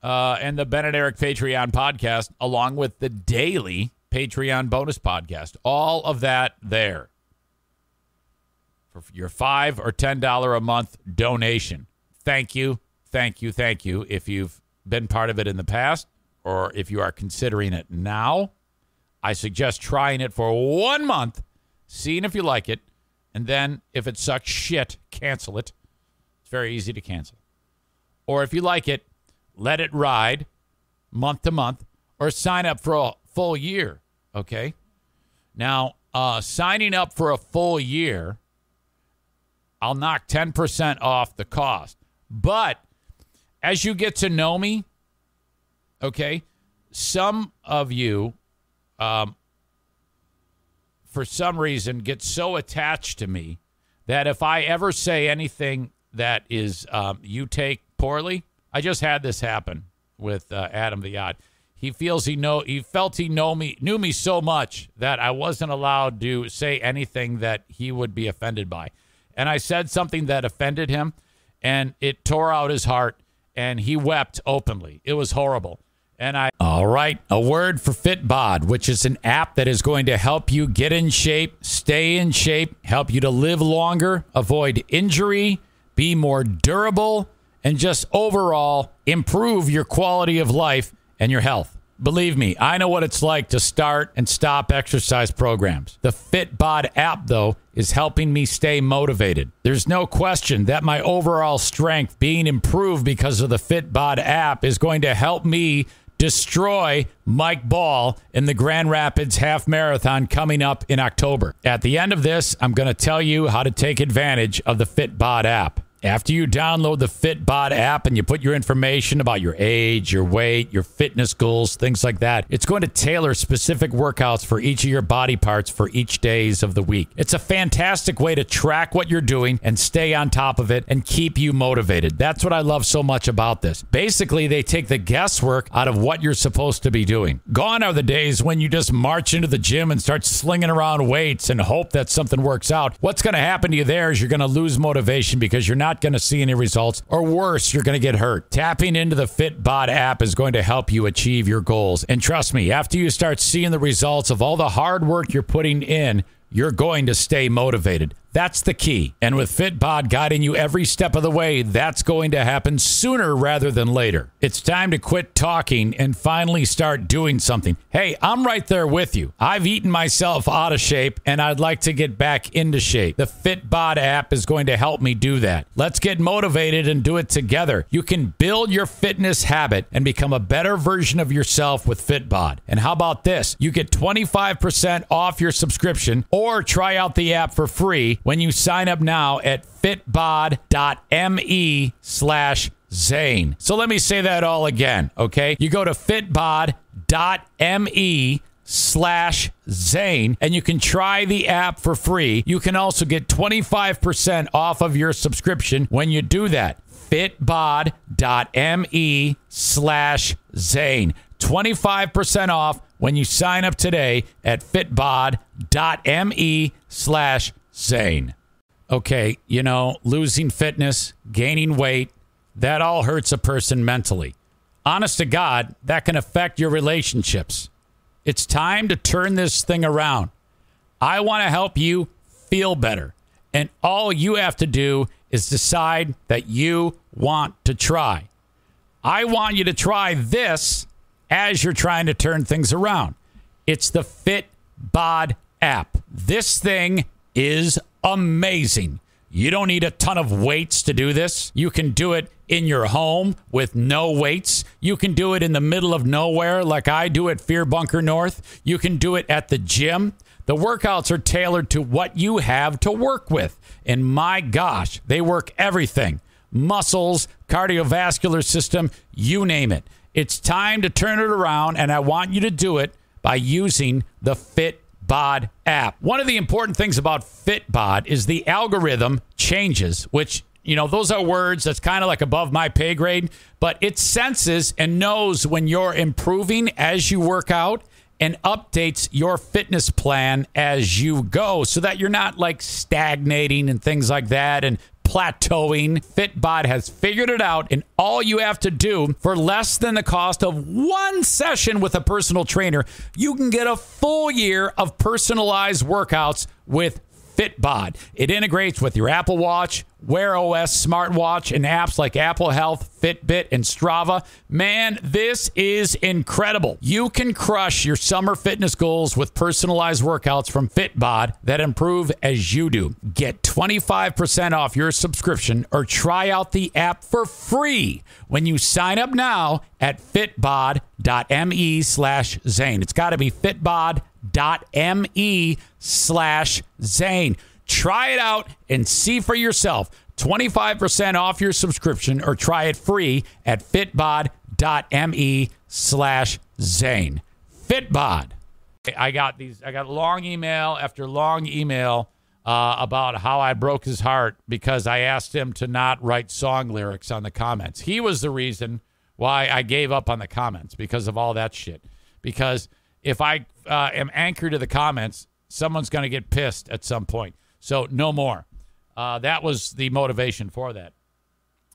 And the Ben and Eric Patreon podcast, along with the daily Patreon bonus podcast. All of that there for your $5 or $10 a month donation. Thank you, thank you, thank you. If you've been part of it in the past, or if you are considering it now, I suggest trying it for 1 month, seeing if you like it, and then if it sucks shit, cancel it. It's very easy to cancel. Or if you like it, let it ride month to month, or sign up for a full year. Okay. Now, signing up for a full year, I'll knock 10% off the cost. But as you get to know me, okay, some of you, for some reason, get so attached to me that if I ever say anything that is you take poorly, I just had this happen with Adam the Yacht. He felt he knew me so much that I wasn't allowed to say anything that he would be offended by. And I said something that offended him, and it tore out his heart, and he wept openly. It was horrible. All right, a word for Fit Bod, which is an app that is going to help you get in shape, stay in shape, help you to live longer, avoid injury, be more durable, and just overall improve your quality of life and your health. Believe me, I know what it's like to start and stop exercise programs. The Fit Bod app, though, is helping me stay motivated. There's no question that my overall strength being improved because of the Fit Bod app is going to help me destroy Mike Ball in the Grand Rapids Half Marathon coming up in October. At the end of this, I'm going to tell you how to take advantage of the Fit Bod app. After you download the Fit Bod app and you put your information about your age, your weight, your fitness goals, things like that, it's going to tailor specific workouts for each of your body parts for each days of the week. It's a fantastic way to track what you're doing and stay on top of it and keep you motivated. That's what I love so much about this. Basically, they take the guesswork out of what you're supposed to be doing. Gone are the days when you just march into the gym and start slinging around weights and hope that something works out. What's going to happen to you there is you're going to lose motivation because you're not going to see any results, or worse, you're going to get hurt. Tapping into the Fit Bod app is going to help you achieve your goals. And trust me, after you start seeing the results of all the hard work you're putting in, you're going to stay motivated. That's the key. And with Fit Bod guiding you every step of the way, that's going to happen sooner rather than later. It's time to quit talking and finally start doing something. Hey, I'm right there with you. I've eaten myself out of shape, and I'd like to get back into shape. The Fit Bod app is going to help me do that. Let's get motivated and do it together. You can build your fitness habit and become a better version of yourself with Fit Bod. And how about this? You get 25% off your subscription or try out the app for free when you sign up now at fitbod.me/Zane. So let me say that all again, okay? You go to fitbod.me/Zane and you can try the app for free. You can also get 25% off of your subscription when you do that. fitbod.me/Zane. 25% off when you sign up today at fitbod.me/Zane. Okay, you know, losing fitness, gaining weight, that all hurts a person mentally. Honest to God, that can affect your relationships. It's time to turn this thing around. I want to help you feel better. And all you have to do is decide that you want to try. I want you to try this as you're trying to turn things around. It's the Fit Bod app. This thing is amazing. You don't need a ton of weights to do this. You can do it in your home with no weights. You can do it in the middle of nowhere like I do at Fear Bunker North. You can do it at the gym. The workouts are tailored to what you have to work with. And my gosh, they work everything. Muscles, cardiovascular system, you name it. It's time to turn it around, and I want you to do it by using the Fit Bod app. One of the important things about Fit Bod is the algorithm changes, which, you know, those are words that's kind of like above my pay grade, but it senses and knows when you're improving as you work out and updates your fitness plan as you go so that you're not like stagnating and things like that and plateauing. Fitbod has figured it out, and all you have to do for less than the cost of one session with a personal trainer, you can get a full year of personalized workouts with Fit Bod. It integrates with your Apple Watch, Wear OS smartwatch, and apps like Apple Health, Fitbit, and Strava. Man, this is incredible. You can crush your summer fitness goals with personalized workouts from Fit Bod that improve as you do. Get 25% off your subscription or try out the app for free when you sign up now at fitbod.me/Zane. It's got to be fitbod.me/Zane. Try it out and see for yourself. 25% off your subscription or try it free at fitbod.me/Zane. Fitbod. I got long email after long email about how I broke his heart because I asked him to not write song lyrics on the comments. He was the reason why I gave up on the comments because of all that shit. Because if I am anchored to the comments, someone's going to get pissed at some point. So no more. That was the motivation for that.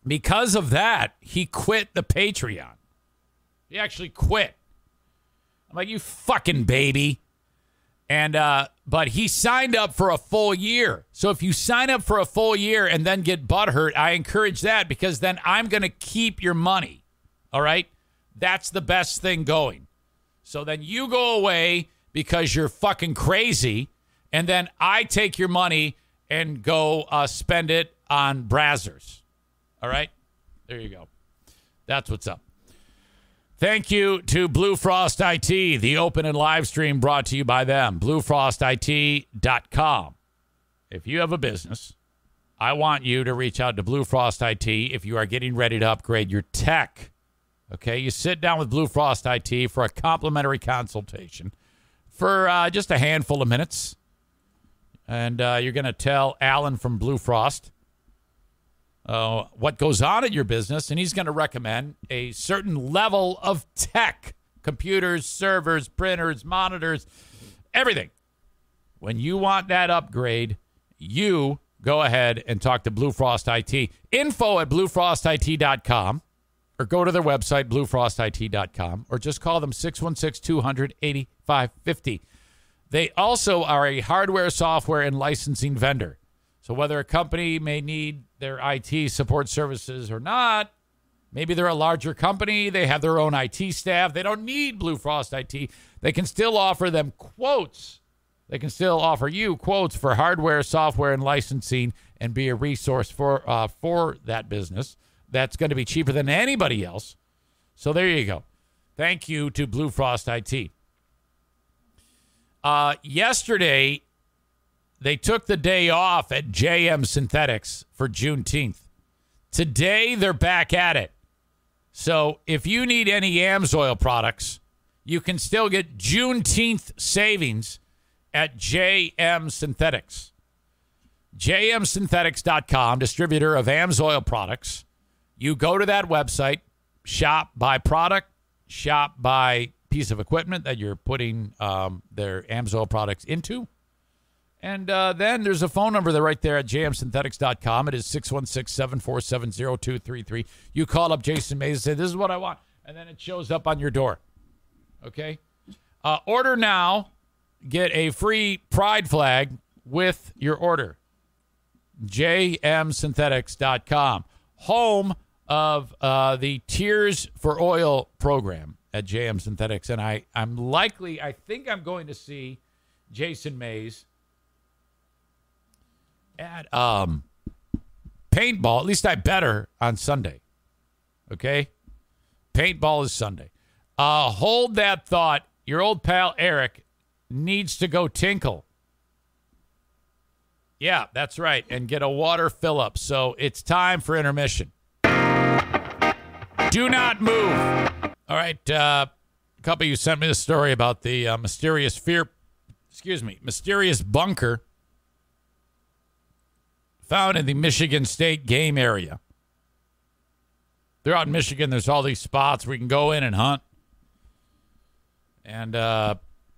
Because of that, he quit the Patreon. He actually quit. I'm like, you fucking baby. And but he signed up for a full year. So if you sign up for a full year and then get butthurt, I encourage that because then I'm going to keep your money. All right? That's the best thing going. So then you go away because you're fucking crazy, and then I take your money and go spend it on Brazzers. All right? There you go. That's what's up. Thank you to Blue Frost IT, the open and live stream brought to you by them, bluefrostit.com. If you have a business, I want you to reach out to Blue Frost IT if you are getting ready to upgrade your tech. Okay, you sit down with Blue Frost IT for a complimentary consultation for just a handful of minutes. And you're going to tell Alan from Blue Frost what goes on at your business, and he's going to recommend a certain level of tech, computers, servers, printers, monitors, everything. When you want that upgrade, you go ahead and talk to Blue Frost IT. Info at bluefrostit.com, or go to their website, bluefrostit.com, or just call them 616-200-8550. They also are a hardware, software, and licensing vendor. So whether a company may need their IT support services or not, maybe they're a larger company, they have their own IT staff, they don't need Blue Frost IT, they can still offer them quotes. They can still offer you quotes for hardware, software, and licensing and be a resource for that business. That's going to be cheaper than anybody else. So there you go. Thank you to Blue Frost IT. Yesterday, they took the day off at JM Synthetics for Juneteenth. Today, they're back at it. So if you need any AMSOIL products, you can still get Juneteenth savings at JM Synthetics. JMSynthetics.com, distributor of AMSOIL products. You go to that website, shop by product, shop by piece of equipment that you're putting their AMSOIL products into. And then there's a phone number right there at jmsynthetics.com. It is 616-747-0233. You call up Jason Mays and say, this is what I want. And then it shows up on your door. Okay? Order now. Get a free pride flag with your order. jmsynthetics.com. Home of the Tears for Oil program at JM Synthetics. And I think I'm going to see Jason Mays at paintball. At least I better on Sunday. Okay? Paintball is Sunday. Hold that thought. Your old pal Eric needs to go tinkle. Yeah, that's right. And get a water fill up. So it's time for intermission. Do not move. All right. A couple of you sent me the story about the mysterious bunker found in the Michigan State game area. Throughout Michigan, there's all these spots where you can go in and hunt. And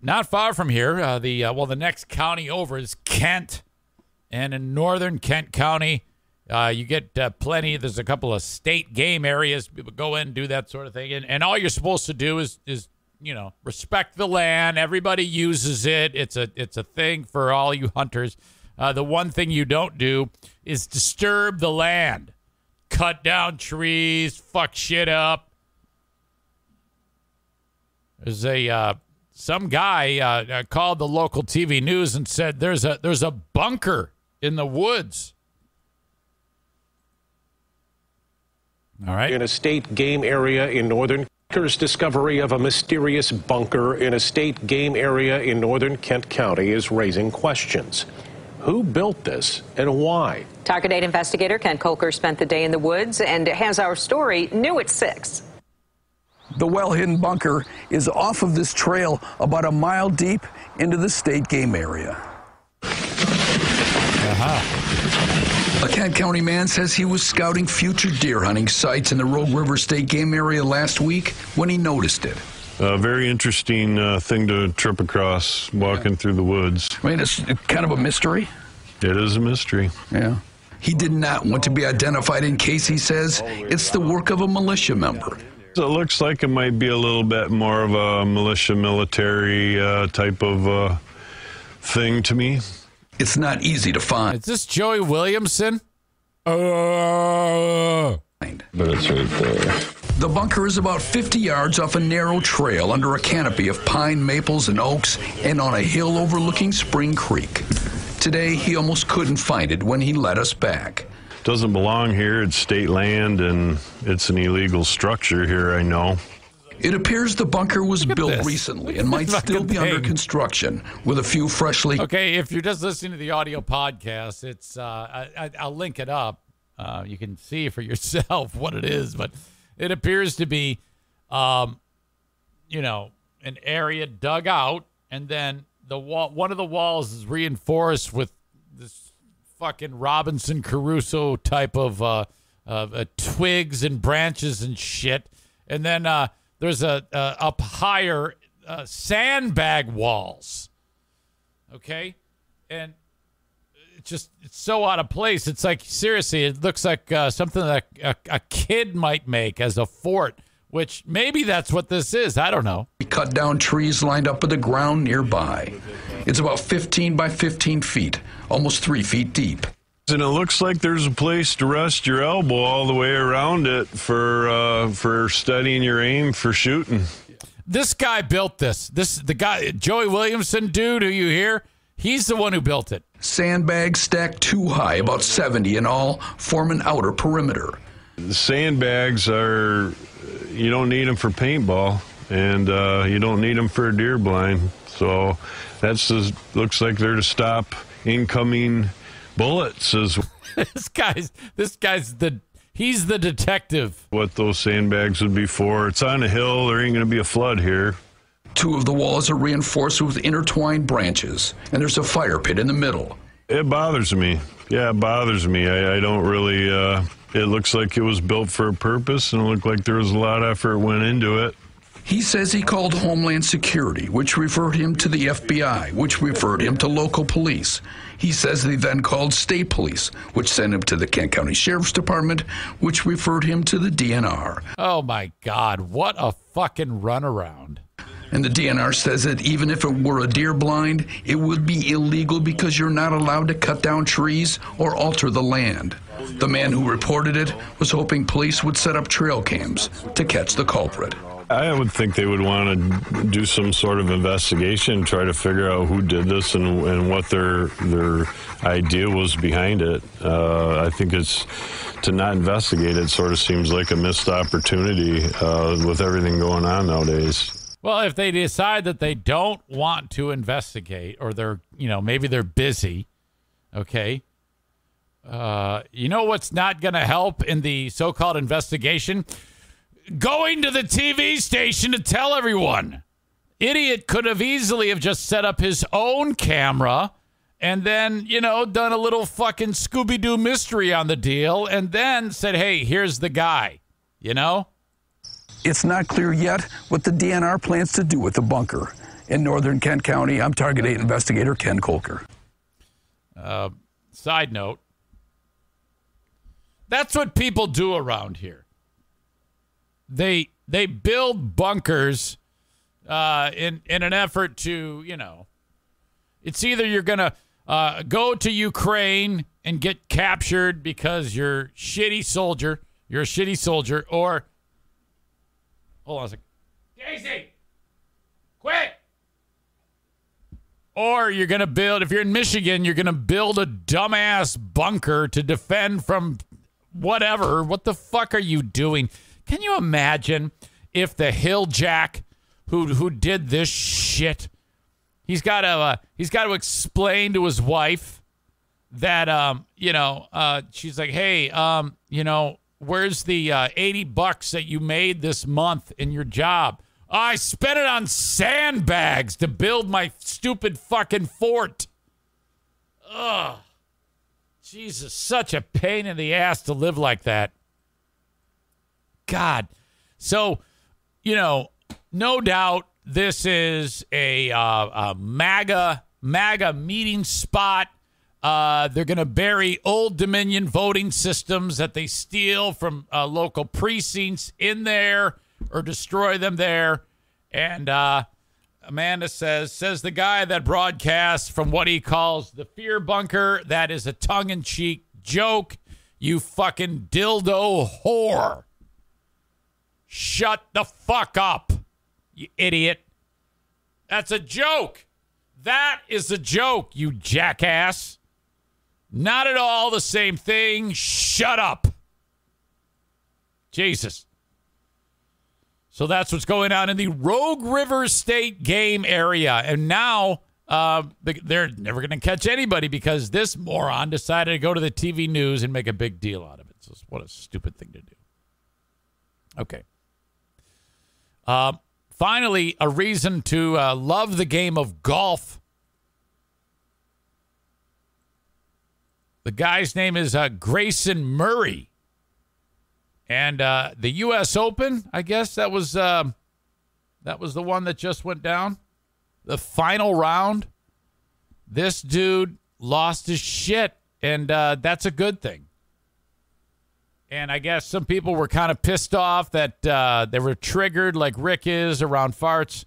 not far from here, the next county over is Kent. And in northern Kent County, you get plenty. There's a couple of state game areas. People go in and do that sort of thing. And all you're supposed to do is respect the land. Everybody uses it. It's a thing for all you hunters. The one thing you don't do is disturb the land. Cut down trees, fuck shit up. There's some guy called the local TV news and said there's a bunker in the woods. All right. In a state game area in northern discovery of a mysterious bunker in a state game area in northern Kent County is raising questions. Who built this and why? Target 8 investigator Ken Colbert spent the day in the woods and has our story new at 6. The well-hidden bunker is off of this trail about a mile deep into the state game area. A Kent County man says he was scouting future deer hunting sites in the Rogue River State Game Area last week when he noticed it. A very interesting thing to trip across walking through the woods. I mean, it's kind of a mystery. It is a mystery. Yeah. He did not want to be identified in case he says it's the work of a militia member. So it looks like it might be a little bit more of a militia military type of thing to me. It's not easy to find. Is this Joey Williamson? But it's right there. The bunker is about 50 yards off a narrow trail under a canopy of pine, maples, and oaks and on a hill overlooking Spring Creek. Today, he almost couldn't find it when he led us back. Doesn't belong here. It's state land, and it's an illegal structure here, I know. It appears the bunker was built recently and might still be under construction with a few freshly... Okay, if you're just listening to the audio podcast, it's I'll link it up. You can see for yourself what it is, but it appears to be, an area dug out, and then one of the walls is reinforced with this fucking Robinson Crusoe type of twigs and branches and shit, and then there's up higher sandbag walls. Okay, and it's so out of place. It's like, seriously, it looks like something that a kid might make as a fort, which maybe that's what this is. I don't know. We cut down trees lined up with the ground nearby. It's about 15 by 15 feet, almost 3 feet deep. And it looks like there's a place to rest your elbow all the way around it for studying your aim for shooting. This guy built this. The guy, Joey Williamson, dude, who you hear, he's the one who built it. Sandbags stacked too high, about 70 in all, form an outer perimeter. The sandbags you don't need them for paintball, and you don't need them for a deer blind. So looks like they're to stop incoming bullets. He's the detective. What those sandbags would be for. It's on a hill. There ain't going to be a flood here. Two of the walls are reinforced with intertwined branches, and there's a fire pit in the middle. It bothers me. Yeah, it bothers me. I don't really, it looks like it was built for a purpose, and it looked like there was a lot of effort went into it. He says he called Homeland Security, which referred him to the FBI, which referred him to local police. He says they then called state police, which sent him to the Kent County Sheriff's Department, which referred him to the DNR. Oh, my God. What a fucking runaround. And the DNR says that even if it were a deer blind, it would be illegal because you're not allowed to cut down trees or alter the land. The man who reported it was hoping police would set up trail cams to catch the culprit. I would think they would want to do some sort of investigation, try to figure out who did this and what their idea was behind it. I think it's to not investigate it sort of seems like a missed opportunity with everything going on nowadays. Well, if they decide that they don't want to investigate, or maybe they're busy, okay. What's not going to help in the so-called investigation? Going to the TV station to tell everyone. Idiot could have easily have just set up his own camera and then, done a little fucking Scooby-Doo mystery on the deal and then said, hey, here's the guy, It's not clear yet what the DNR plans to do with the bunker. In northern Kent County, I'm Target 8 investigator Ken Colbert. Side note, that's what people do around here. They build bunkers in an effort to, it's either you're going to go to Ukraine and get captured because you're a shitty soldier. You're a shitty soldier. Or, hold on a second. Daisy, quit. Or you're going to build, if you're in Michigan, you're going to build a dumbass bunker to defend from whatever. What the fuck are you doing? Can you imagine if the hill jack who did this shit, he's got to explain to his wife that she's like, hey, where's the $80 that you made this month in your job? I spent it on sandbags to build my stupid fucking fort. Ugh. Jesus, such a pain in the ass to live like that. God. So, no doubt this is a MAGA meeting spot. They're going to bury Old Dominion voting systems that they steal from local precincts in there or destroy them there. And Amanda says the guy that broadcasts from what he calls the fear bunker, that is a tongue-in-cheek joke. You fucking dildo whore. Shut the fuck up, you idiot. That's a joke. That is a joke, you jackass. Not at all the same thing. Shut up. Jesus. So that's what's going on in the Rogue River State game area. And now they're never going to catch anybody because this moron decided to go to the TV news and make a big deal out of it. So what a stupid thing to do. Okay. Finally, a reason to love the game of golf. The guy's name is Grayson Murray. And the U.S. Open, I guess that was the one that just went down. The final round. This dude lost his shit, and that's a good thing. And I guess some people were kind of pissed off that they were triggered, like Rick is around farts.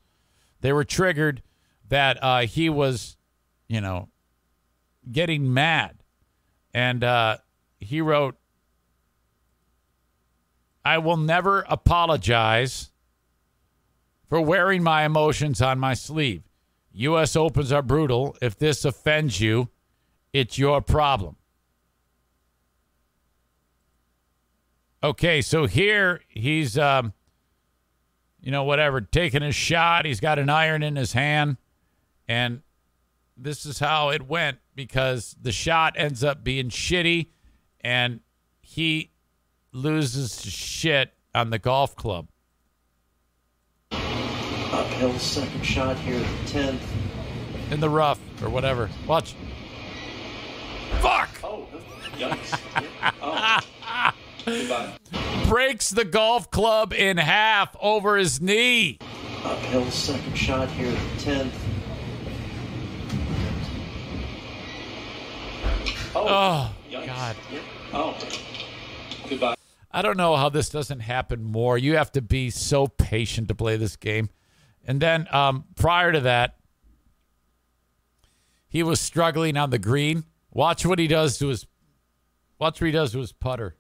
They were triggered that he was, getting mad. And he wrote, I will never apologize for wearing my emotions on my sleeve. U.S. Opens are brutal. If this offends you, it's your problem. Okay, so here he's, taking a shot. He's got an iron in his hand. And this is how it went because the shot ends up being shitty and he loses shit on the golf club. Uphill second shot here at the 10th. In the rough or whatever. Watch. Fuck! Oh, yikes. Oh. Goodbye. Breaks the golf club in half over his knee. Uphill second shot here at the 10th. Oh, yikes. God. Oh, goodbye. I don't know how this doesn't happen more. You have to be so patient to play this game. And then prior to that, he was struggling on the green. Watch what he does to his putter.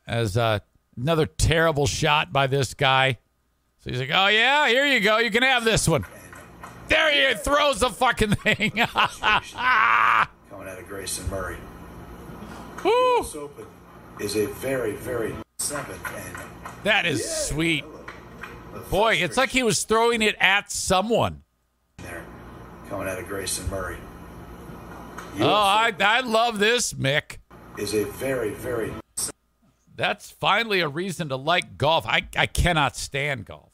As another terrible shot by this guy. So he's like, oh, yeah, here you go. You can have this one. There he throws the fucking thing. Coming out of Grayson Murray. Woo. US Open is a very, very seventh. And that is sweet. Boy, it's like he was throwing it at someone. There, coming out of Grayson Murray. I love this, Mick. Is a very, very... That's finally a reason to like golf. I cannot stand golf.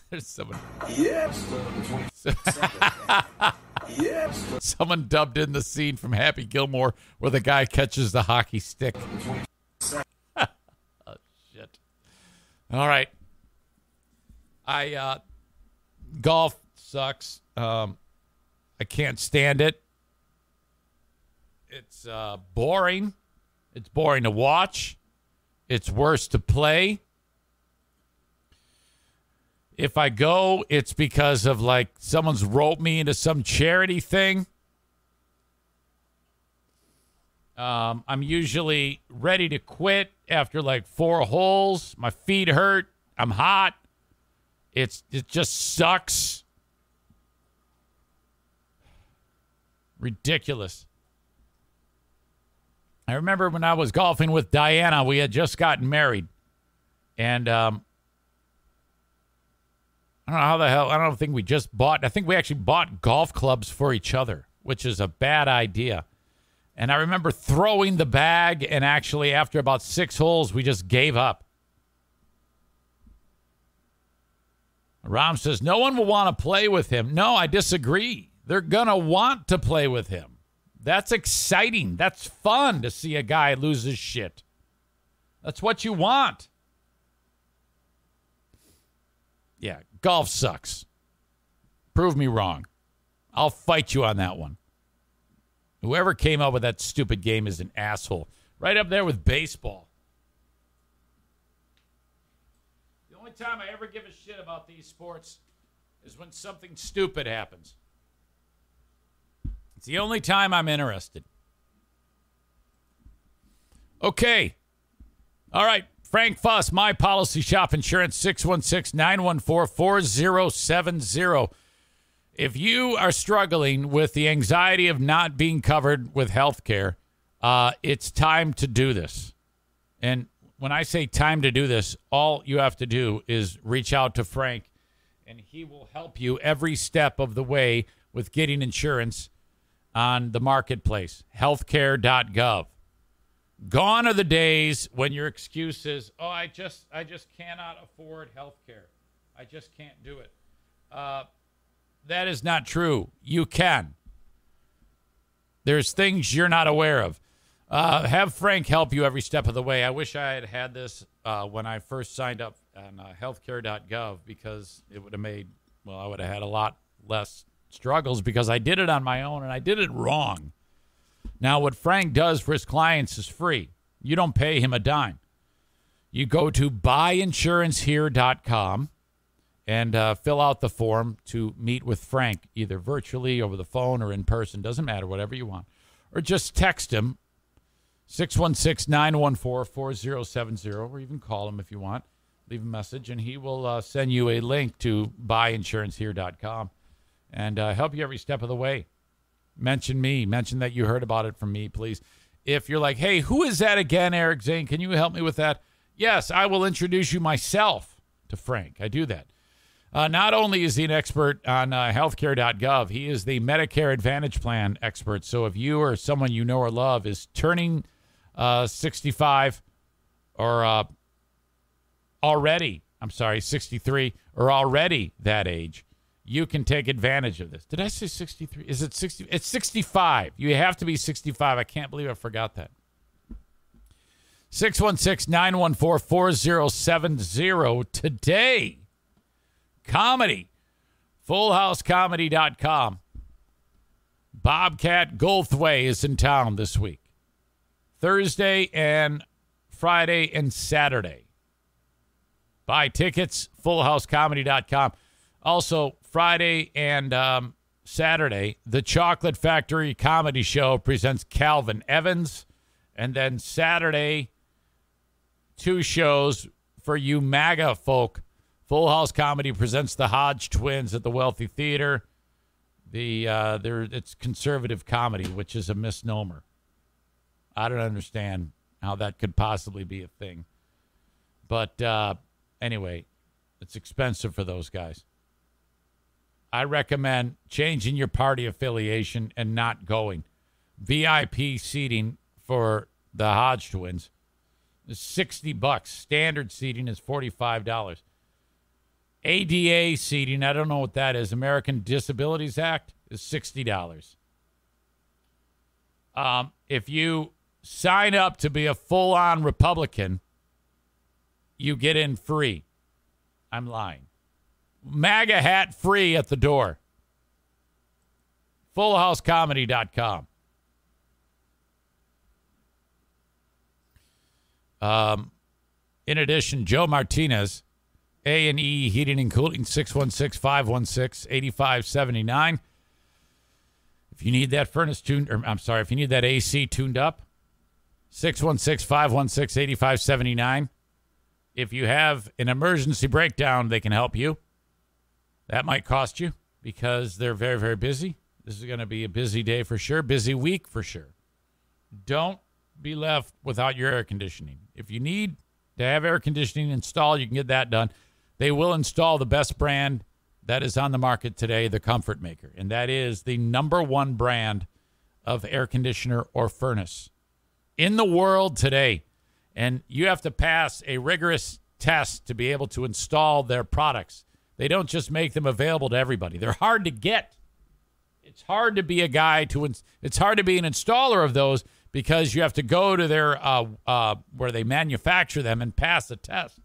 There's someone. Yes. Yes. Someone dubbed in the scene from Happy Gilmore where the guy catches the hockey stick. Oh, shit. All right. Golf sucks. I can't stand it. It's boring. It's boring to watch. It's worse to play. If I go, it's because of like someone's roped me into some charity thing. I'm usually ready to quit after like 4 holes. My feet hurt. I'm hot. It just sucks. Ridiculous. I remember when I was golfing with Diana, we had just gotten married. And I don't know how the hell, I don't think we just bought, I think we actually bought golf clubs for each other, which is a bad idea. And I remember throwing the bag, and actually after about 6 holes, we just gave up. Ram says, no one will want to play with him. No, I disagree. They're going to want to play with him. That's exciting. That's fun to see a guy lose his shit. That's what you want. Yeah, golf sucks. Prove me wrong. I'll fight you on that one. Whoever came up with that stupid game is an asshole. Right up there with baseball. The only time I ever give a shit about these sports is when something stupid happens. It's the only time I'm interested. Okay. All right. Frank Fuss, My Policy Shop Insurance, 616-914-4070. If you are struggling with the anxiety of not being covered with health care, it's time to do this. And when I say time to do this, all you have to do is reach out to Frank, and he will help you every step of the way with getting insurance on the marketplace, healthcare.gov. Gone are the days when your excuse is, oh, I just cannot afford health care. I just can't do it. That is not true. You can. There's things you're not aware of. Have Frank help you every step of the way. I wish I had had this when I first signed up on healthcare.gov, because it would have made, well, I would have had a lot less struggles because I did it on my own and I did it wrong. Now, what Frank does for his clients is free. You don't pay him a dime. You go to buyinsurancehere.com and fill out the form to meet with Frank, either virtually, over the phone, or in person. Doesn't matter, whatever you want. Or just text him, 616-914-4070, or even call him if you want. Leave a message, and he will send you a link to buyinsurancehere.com and help you every step of the way. Mention me. Mention that you heard about it from me, please. If you're like, hey, who is that again, Eric Zane? Can you help me with that? Yes, I will introduce you myself to Frank. I do that. Not only is he an expert on healthcare.gov, he is the Medicare Advantage Plan expert. So if you or someone you know or love is turning 65 or 63 or already that age, you can take advantage of this. Did I say 63? Is it 60? It's 65. You have to be 65. I can't believe I forgot that. 616-914-4070 today. Comedy. FullHouseComedy.com. Bobcat Goldthwait is in town this week. Thursday and Friday and Saturday. Buy tickets, FullHouseComedy.com. Also, Friday and Saturday, the Chocolate Factory Comedy Show presents Calvin Evans. And then Saturday, 2 shows for you MAGA folk. Full House Comedy presents the Hodge Twins at the Wealthy Theater. It's conservative comedy, which is a misnomer. I don't understand how that could possibly be a thing. But anyway, it's expensive for those guys. I recommend changing your party affiliation and not going. VIP seating for the Hodge Twins is $60. Standard seating is $45. ADA seating, I don't know what that is. American Disabilities Act is $60. If you sign up to be a full-on Republican, you get in free. I'm lying. MAGA hat free at the door. FullHouseComedy.com. In addition, Joe Martinez A&E Heating and Cooling, 616-516-8579. If you need that furnace tuned, or I'm sorry, if you need that AC tuned up, 616-516-8579. If you have an emergency breakdown, they can help you. That might cost you because they're very, very busy. This is going to be a busy day for sure, busy week for sure. Don't be left without your air conditioning. If you need to have air conditioning installed, you can get that done. They will install the best brand that is on the market today, the Comfort Maker. And that is the #1 brand of air conditioner or furnace in the world today. And you have to pass a rigorous test to be able to install their products. They don't just make them available to everybody. They're hard to get. It's hard to be a guy it's hard to be an installer of those because you have to go to their where they manufacture them and pass the test.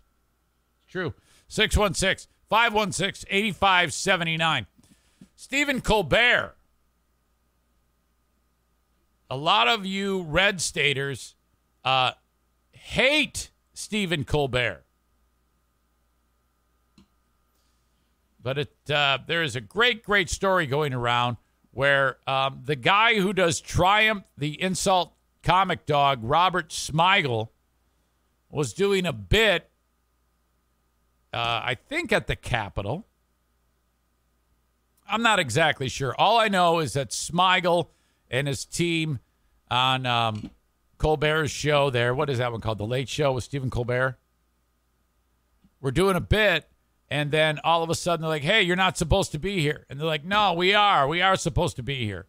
It's true. 616-516-8579. Stephen Colbert. A lot of you red staters hate Stephen Colbert. But there is a great, great story going around where the guy who does Triumph, the insult comic dog, Robert Smigel, was doing a bit, I think at the Capitol. I'm not exactly sure. All I know is that Smigel and his team on Colbert's show there, what is that one called? The Late Show with Stephen Colbert? We're doing a bit. And then all of a sudden they're like, hey, you're not supposed to be here. And they're like, no, we are. We are supposed to be here.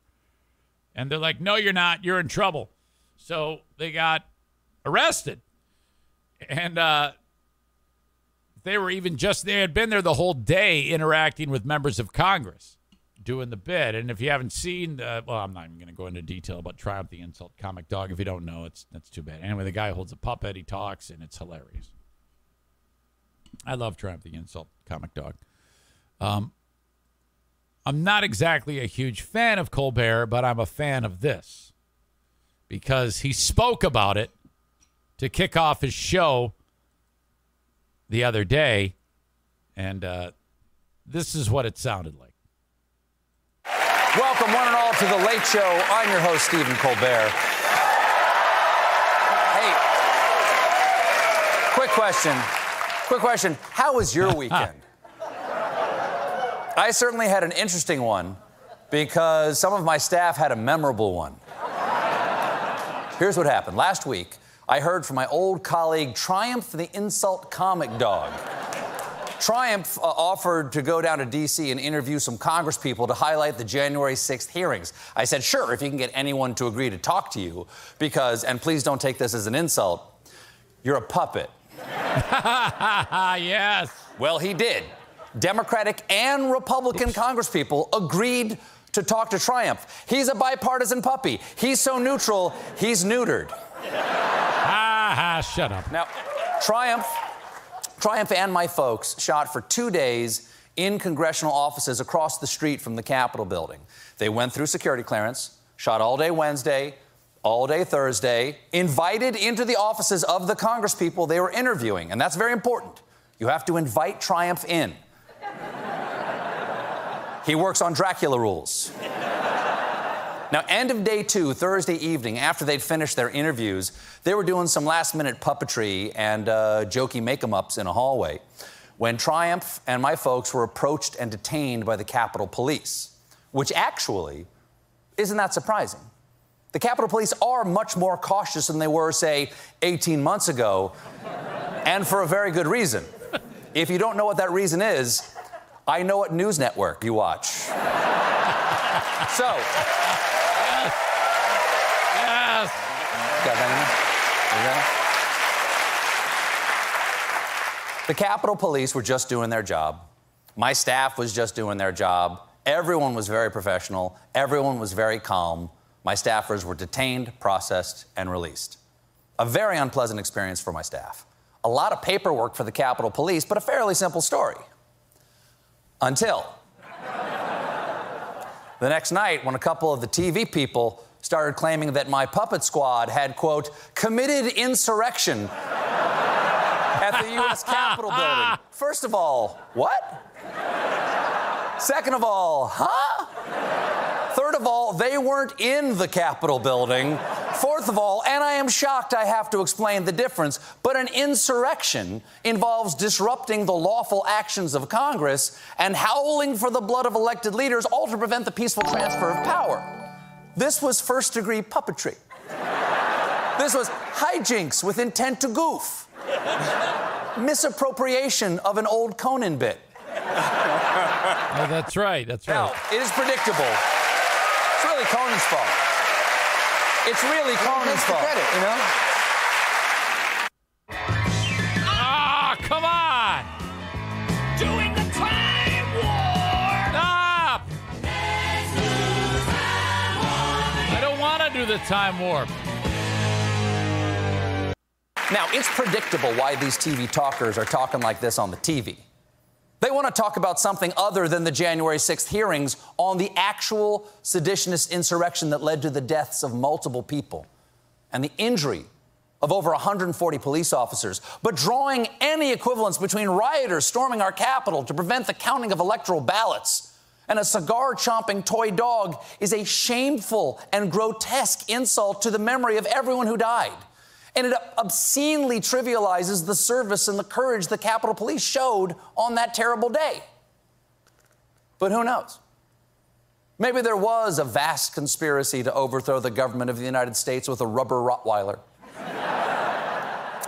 And they're like, no, you're not. You're in trouble. So they got arrested. And they had been there the whole day interacting with members of Congress doing the bit. And if you haven't seen, I'm not even going to go into detail about Triumph the Insult Comic Dog. If you don't know, that's too bad. Anyway, the guy holds a puppet. He talks, and it's hilarious. I love Triumph the Insult Comic Dog. I'm not exactly a huge fan of Colbert, but I'm a fan of this because he spoke about it to kick off his show the other day, and this is what it sounded like. Welcome, one and all, to The Late Show. I'm your host, Stephen Colbert. Hey, quick question. How was your weekend? I certainly had an interesting one because some of my staff had a memorable one. Here's what happened. Last week, I heard from my old colleague, Triumph the Insult Comic Dog. Triumph offered to go down to D.C. and interview some Congress people to highlight the January 6th hearings. I said, sure, if you can get anyone to agree to talk to you, because, and please don't take this as an insult, you're a puppet. Yes. Well, he did. Democratic and Republican congresspeople agreed to talk to Triumph. He's a bipartisan puppy. He's so neutral, he's neutered. Shut up. Now, Triumph and my folks shot for 2 days in congressional offices across the street from the Capitol building. They went through security clearance, shot all day Wednesday, all day Thursday, invited into the offices of the congresspeople they were interviewing. And that's very important. You have to invite Triumph in. He works on Dracula rules. Now, end of day 2, Thursday evening, after they'd finished their interviews, they were doing some last-minute puppetry and jokey make-em-ups in a hallway when Triumph and my folks were approached and detained by the Capitol Police, which actually isn't that surprising. The Capitol Police are much more cautious than they were, say, 18 months ago, and for a very good reason. If you don't know what that reason is, I know what news network you watch. So... Yes. Got that in there? The Capitol Police were just doing their job. My staff was just doing their job. Everyone was very professional. Everyone was very calm. My staffers were detained, processed, and released. A very unpleasant experience for my staff. A lot of paperwork for the Capitol Police, but a fairly simple story. Until the next night, when a couple of the TV people started claiming that my puppet squad had, quote, committed insurrection at the U.S. Capitol building. First of all, what? Second of all, huh? Third of all, they weren't in the Capitol building. Fourth of all, and I am shocked I have to explain the difference, but an insurrection involves disrupting the lawful actions of Congress and howling for the blood of elected leaders, all to prevent the peaceful transfer of power. This was first-degree puppetry. This was hijinks with intent to goof. Misappropriation of an old Conan bit. Oh, that's right. That's right. Now, it is predictable. It's really Conan's fault. It's really Conan's fault, you know? Ah, come on! Doing the time war! Stop! I don't want to do the time warp. Now, it's predictable why these TV talkers are talking like this on the TV. They want to talk about something other than the January 6th hearings on the actual seditionist insurrection that led to the deaths of multiple people and the injury of over 140 police officers. But drawing any equivalence between rioters storming our Capitol to prevent the counting of electoral ballots and a cigar-chomping toy dog is a shameful and grotesque insult to the memory of everyone who died. And it obscenely trivializes the service and the courage the Capitol Police showed on that terrible day. But who knows? Maybe there was a vast conspiracy to overthrow the government of the United States with a rubber Rottweiler.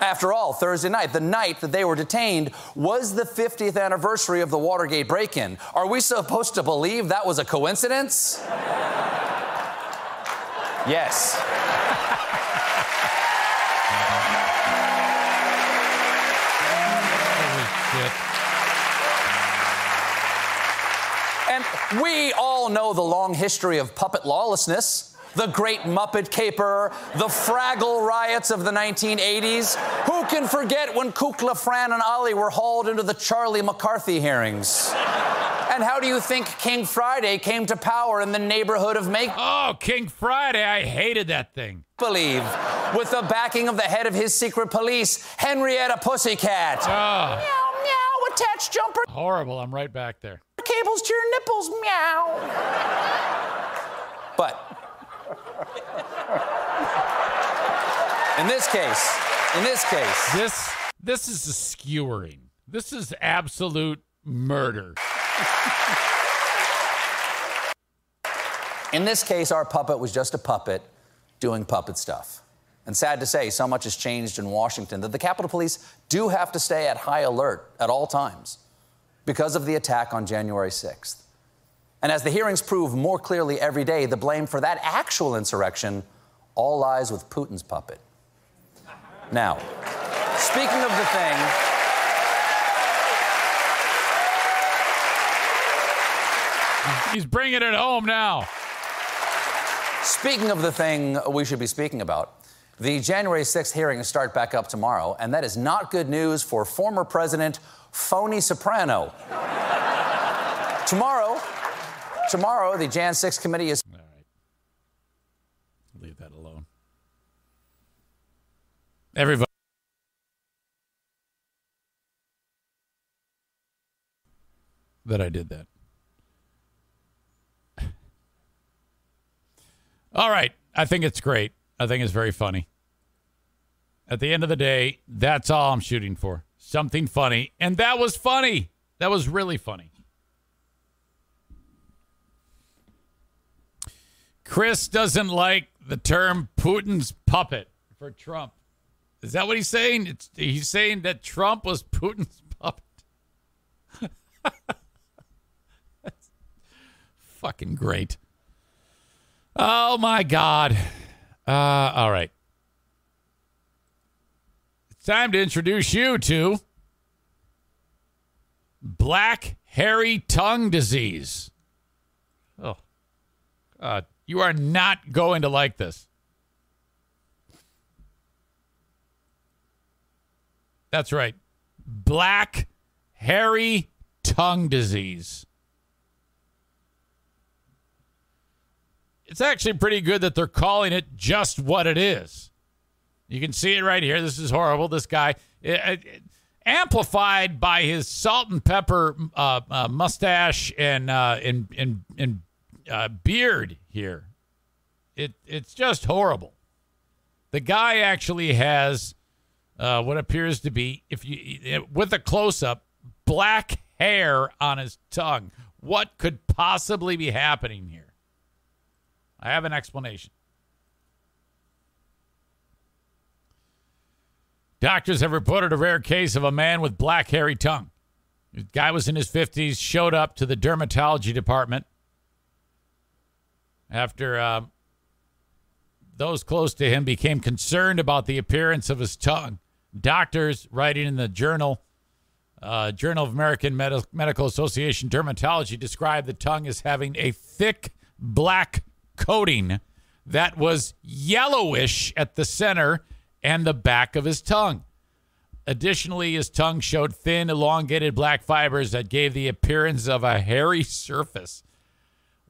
After all, Thursday night, the night that they were detained, was the 50th anniversary of the Watergate break-in. Are we supposed to believe that was a coincidence? Yes. And we all know the long history of puppet lawlessness. The Great Muppet Caper, the Fraggle riots of the 1980s. Who can forget when Kukla, Fran, and Ollie were hauled into the Charlie McCarthy hearings? And how do you think King Friday came to power in the neighborhood of make? Oh, King Friday, I hated that thing. Believe, with the backing of the head of his secret police, Henrietta Pussycat. Oh. Meow, meow, attached jumper. Horrible, I'm right back there. Cables to your nipples, meow. But in this case, this is a skewering. This is absolute murder. In this case, our puppet was just a puppet doing puppet stuff. And sad to say, so much has changed in Washington that the Capitol Police do have to stay at high alert at all times because of the attack on January 6th. And as the hearings prove more clearly every day, the blame for that actual insurrection all lies with Putin's puppet. Now, speaking of the thing, he's bringing it home now. Speaking of the thing we should be speaking about, the January 6th hearings start back up tomorrow, and that is not good news for former President Phony Soprano. Tomorrow, the Jan 6 committee is... All right. Leave that alone. Everybody. That I did that. All right. I think it's great. I think it's very funny. At the end of the day, that's all I'm shooting for. Something funny. And that was funny. That was really funny. Chris doesn't like the term Putin's puppet for Trump. Is that what he's saying? He's saying that Trump was Putin's puppet. That's fucking great. Oh, my God. All right. It's time to introduce you to black hairy tongue disease. Oh, God. You are not going to like this. That's right. Black hairy tongue disease. It's actually pretty good that they're calling it just what it is. You can see it right here. This is horrible. This guy. amplified by his salt and pepper mustache and beard here. It's just horrible. The guy actually has what appears to be, with a close-up, black hair on his tongue. What could possibly be happening here? I have an explanation. Doctors have reported a rare case of a man with black, hairy tongue. The guy was in his 50s, showed up to the dermatology department after those close to him became concerned about the appearance of his tongue. Doctors, writing in the Journal of American Medical Association Dermatology, described the tongue as having a thick black coating that was yellowish at the center and the back of his tongue. Additionally, his tongue showed thin, elongated black fibers that gave the appearance of a hairy surface.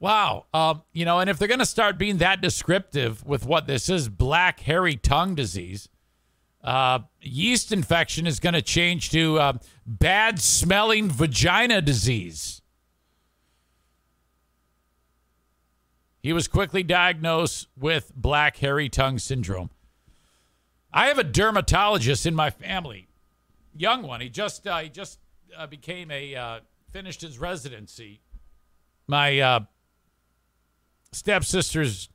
Wow. And if they're going to start being that descriptive with what this is, black, hairy tongue disease, yeast infection is going to change to bad-smelling vagina disease. He was quickly diagnosed with black, hairy tongue syndrome. I have a dermatologist in my family, young one. He just became finished his residency. My stepsister's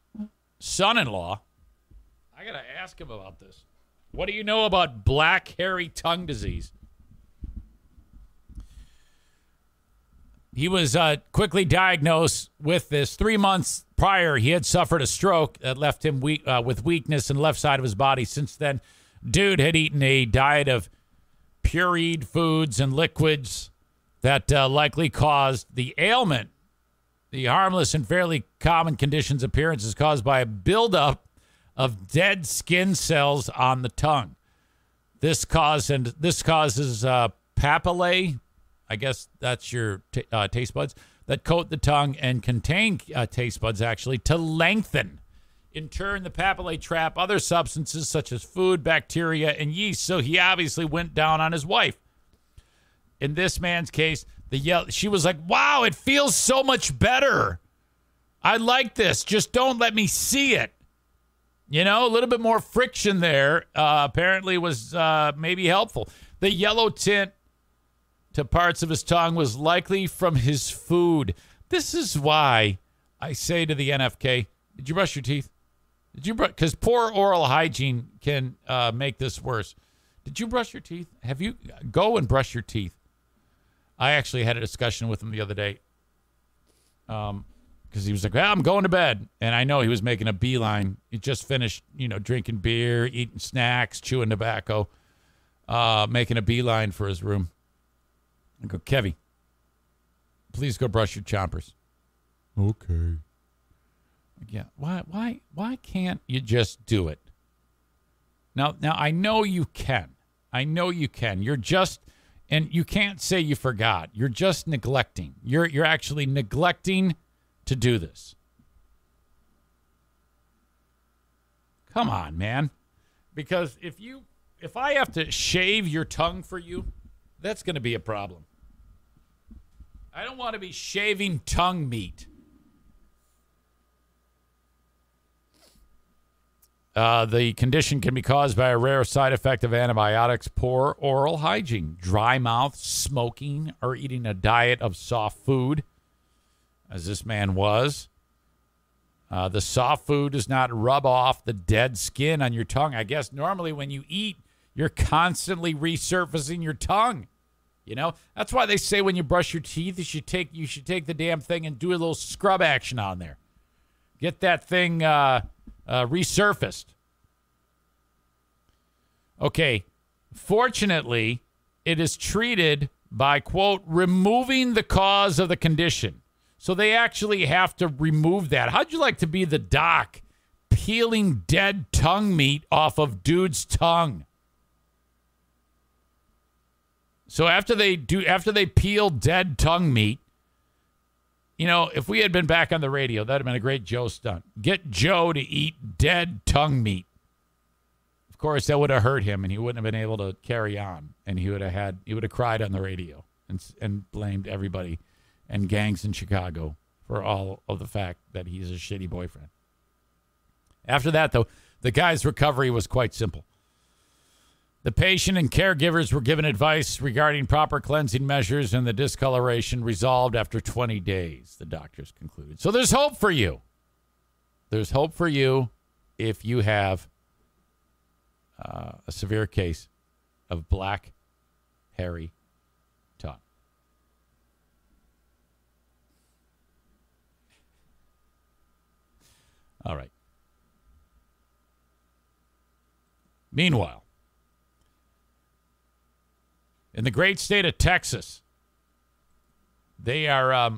son-in-law. I gotta ask him about this. What do you know about black, hairy tongue disease? He was quickly diagnosed with this. 3 months prior, he had suffered a stroke that left him with weakness in the left side of his body. Since then, dude had eaten a diet of pureed foods and liquids that likely caused the ailment. The harmless and fairly common condition's appearance is caused by a buildup of dead skin cells on the tongue. This causes papillae. I guess that's your taste buds that coat the tongue and contain taste buds, actually, to lengthen. In turn, the papillae trap other substances such as food, bacteria, and yeast. So he obviously went down on his wife. In this man's case, she was like, wow, it feels so much better. I like this. Just don't let me see it. A little bit more friction there apparently was maybe helpful. The yellow tint to parts of his tongue was likely from his food. This is why I say to the NFK, did you brush your teeth? Because poor oral hygiene can make this worse. Did you brush your teeth? Have you? Go and brush your teeth. I actually had a discussion with him the other day because he was like, I'm going to bed. And I know he was making a beeline. He just finished, drinking beer, eating snacks, chewing tobacco, making a beeline for his room. I go, Kevy, please go brush your chompers. Okay. Yeah. Why can't you just do it? Now I know you can. You're just, and you can't say you forgot. You're just neglecting. You're actually neglecting to do this. Come on, man. Because if I have to shave your tongue for you, that's going to be a problem. I don't want to be shaving tongue meat. The condition can be caused by a rare side effect of antibiotics, poor oral hygiene, dry mouth, smoking, or eating a diet of soft food, as this man was. The soft food does not rub off the dead skin on your tongue. I guess normally when you eat, you're constantly resurfacing your tongue. That's why they say when you brush your teeth, you should take the damn thing and do a little scrub action on there. Get that thing resurfaced. Okay. Fortunately, it is treated by, quote, removing the cause of the condition. So they actually have to remove that. How'd you like to be the doc peeling dead tongue meat off of dude's tongue? So after they peel dead tongue meat, if we had been back on the radio, that'd have been a great Joe stunt. Get Joe to eat dead tongue meat. Of course, that would have hurt him, and he wouldn't have been able to carry on, and he would have cried on the radio and blamed everybody and gangs in Chicago for all of the fact that he's a shitty boyfriend. After that, though, the guy's recovery was quite simple. The patient and caregivers were given advice regarding proper cleansing measures, and the discoloration resolved after 20 days, the doctors concluded. So there's hope for you. There's hope for you if you have a severe case of black, hairy tongue. All right. Meanwhile, in the great state of Texas, they are.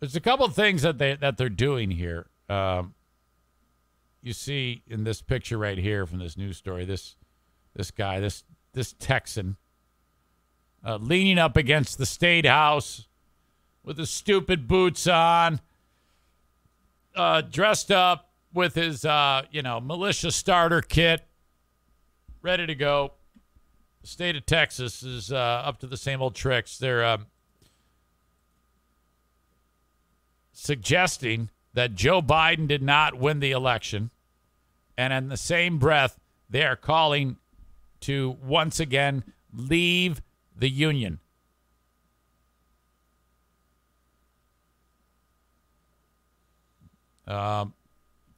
There's a couple of things that they're doing here. You see in this picture right here from this news story, this guy, this Texan, leaning up against the state house with his stupid boots on, dressed up with his militia starter kit, ready to go. The state of Texas is up to the same old tricks. They're suggesting that Joe Biden did not win the election. And in the same breath, they are calling to once again leave the union.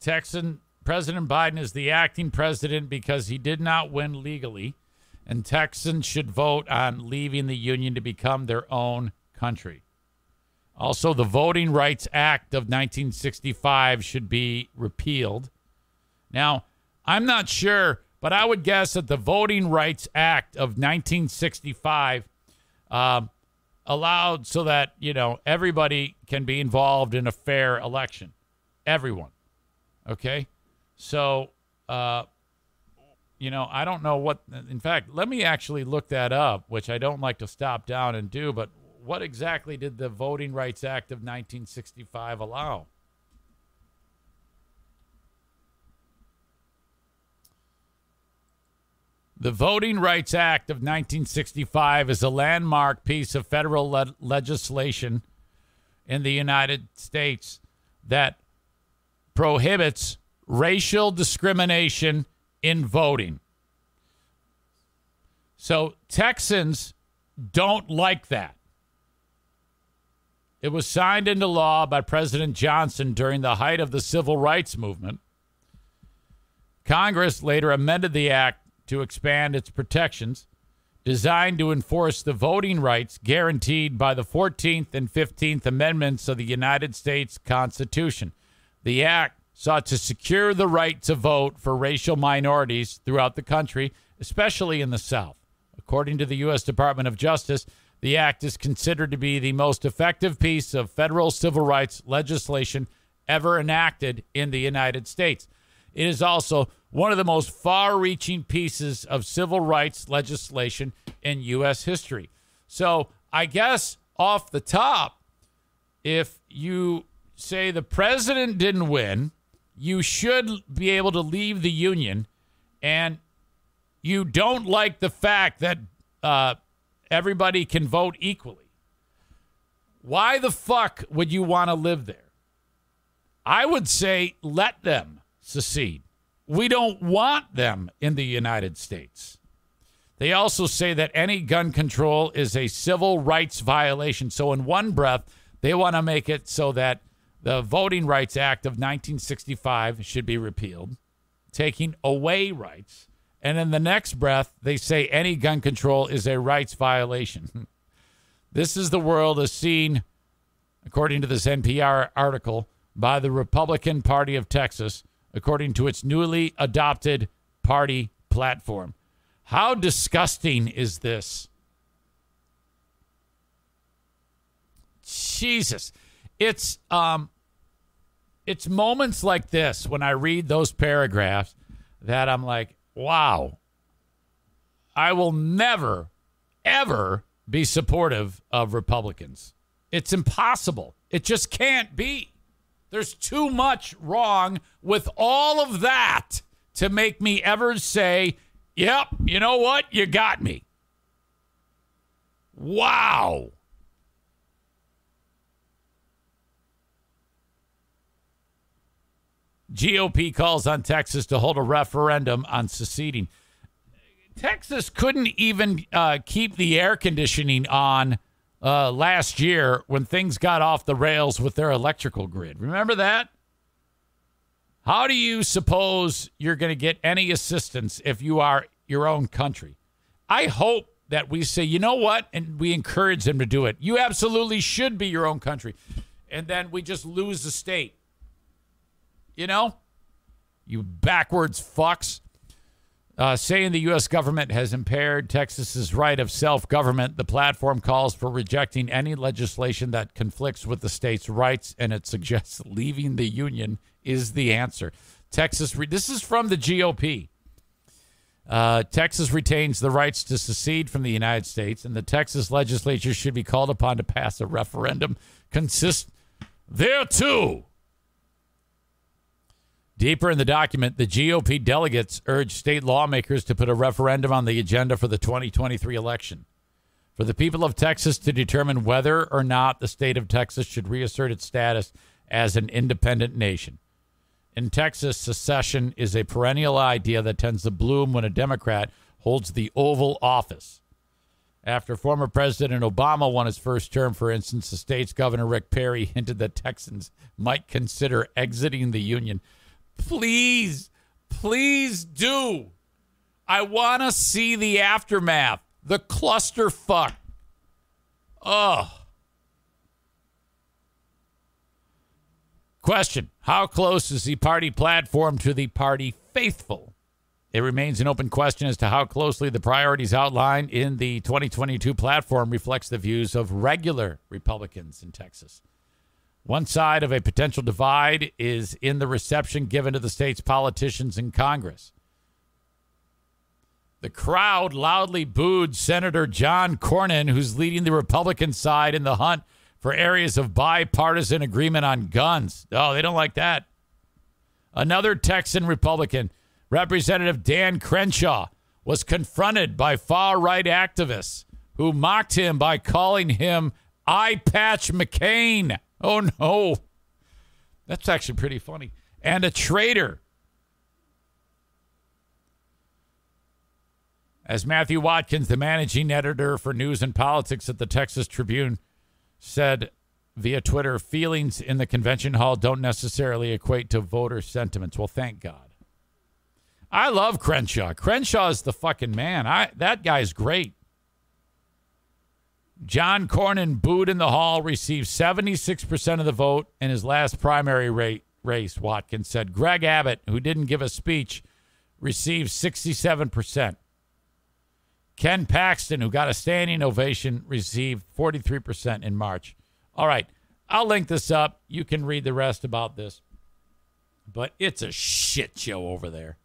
Texan President Biden is the acting president because he did not win legally, and Texans should vote on leaving the union to become their own country. Also, the Voting Rights Act of 1965 should be repealed. Now, I'm not sure, but I would guess that the Voting Rights Act of 1965 allowed so that, everybody can be involved in a fair election. Everyone. Okay? So, I don't know what, in fact, let me actually look that up, which I don't like to stop down and do, but what exactly did the Voting Rights Act of 1965 allow? The Voting Rights Act of 1965 is a landmark piece of federal legislation in the United States that prohibits racial discrimination in voting. So Texans don't like that. It was signed into law by President Johnson during the height of the civil rights movement. Congress later amended the act to expand its protections, designed to enforce the voting rights guaranteed by the 14th and 15th Amendments of the United States Constitution. The act sought to secure the right to vote for racial minorities throughout the country, especially in the South. According to the U.S. Department of Justice, the act is considered to be the most effective piece of federal civil rights legislation ever enacted in the United States. It is also one of the most far-reaching pieces of civil rights legislation in U.S. history. So I guess off the top, if you say the president didn't win, you should be able to leave the union, and you don't like the fact that everybody can vote equally. Why the fuck would you want to live there? I would say let them secede. We don't want them in the United States. They also say that any gun control is a civil rights violation. So in one breath, they want to make it so that the Voting Rights Act of 1965 should be repealed, taking away rights. And in the next breath, they say any gun control is a rights violation. This is the world as seen, according to this NPR article, by the Republican Party of Texas, according to its newly adopted party platform. How disgusting is this? Jesus. It's moments like this when I read those paragraphs that I'm like, wow, I will never, ever be supportive of Republicans. It's impossible. It just can't be. There's too much wrong with all of that to make me ever say, Yep. You know what? You got me. Wow. GOP calls on Texas to hold a referendum on seceding. Texas couldn't even keep the air conditioning on last year when things got off the rails with their electrical grid. Remember that? How do you suppose you're going to get any assistance if you are your own country? I hope that we say, you know what? And we encourage them to do it. You absolutely should be your own country. And then we just lose the state. You know? You backwards fucks. Saying the U.S. government has impaired Texas's right of self-government, the platform calls for rejecting any legislation that conflicts with the state's rights, and it suggests leaving the union is the answer. This is from the GOP. Texas retains the rights to secede from the United States, and the Texas legislature should be called upon to pass a referendum consist thereto. Deeper in the document, the GOP delegates urge state lawmakers to put a referendum on the agenda for the 2023 election. For the people of Texas to determine whether or not the state of Texas should reassert its status as an independent nation. In Texas, secession is a perennial idea that tends to bloom when a Democrat holds the Oval Office. After former President Obama won his first term, for instance, the state's Governor Rick Perry hinted that Texans might consider exiting the union. Please do. I want to see the aftermath, the clusterfuck. Ugh. Question: how close is the party platform to the party faithful? It remains an open question as to how closely the priorities outlined in the 2022 platform reflects the views of regular Republicans in Texas. One side of a potential divide is in the reception given to the state's politicians in Congress. The crowd loudly booed Senator John Cornyn, who's leading the Republican side in the hunt for areas of bipartisan agreement on guns. Oh, they don't like that. Another Texan Republican, Representative Dan Crenshaw, was confronted by far-right activists who mocked him by calling him Eye Patch McCain. Oh, no. That's actually pretty funny. And a traitor. As Matthew Watkins, the managing editor for news and politics at the Texas Tribune, said via Twitter, feelings in the convention hall don't necessarily equate to voter sentiments. Well, thank God. I love Crenshaw. Crenshaw is the fucking man. That guy's great. John Cornyn, booed in the hall, received 76% of the vote in his last primary race, Watkins said. Greg Abbott, who didn't give a speech, received 67%. Ken Paxton, who got a standing ovation, received 43% in March. All right, I'll link this up. You can read the rest about this. But it's a shit show over there.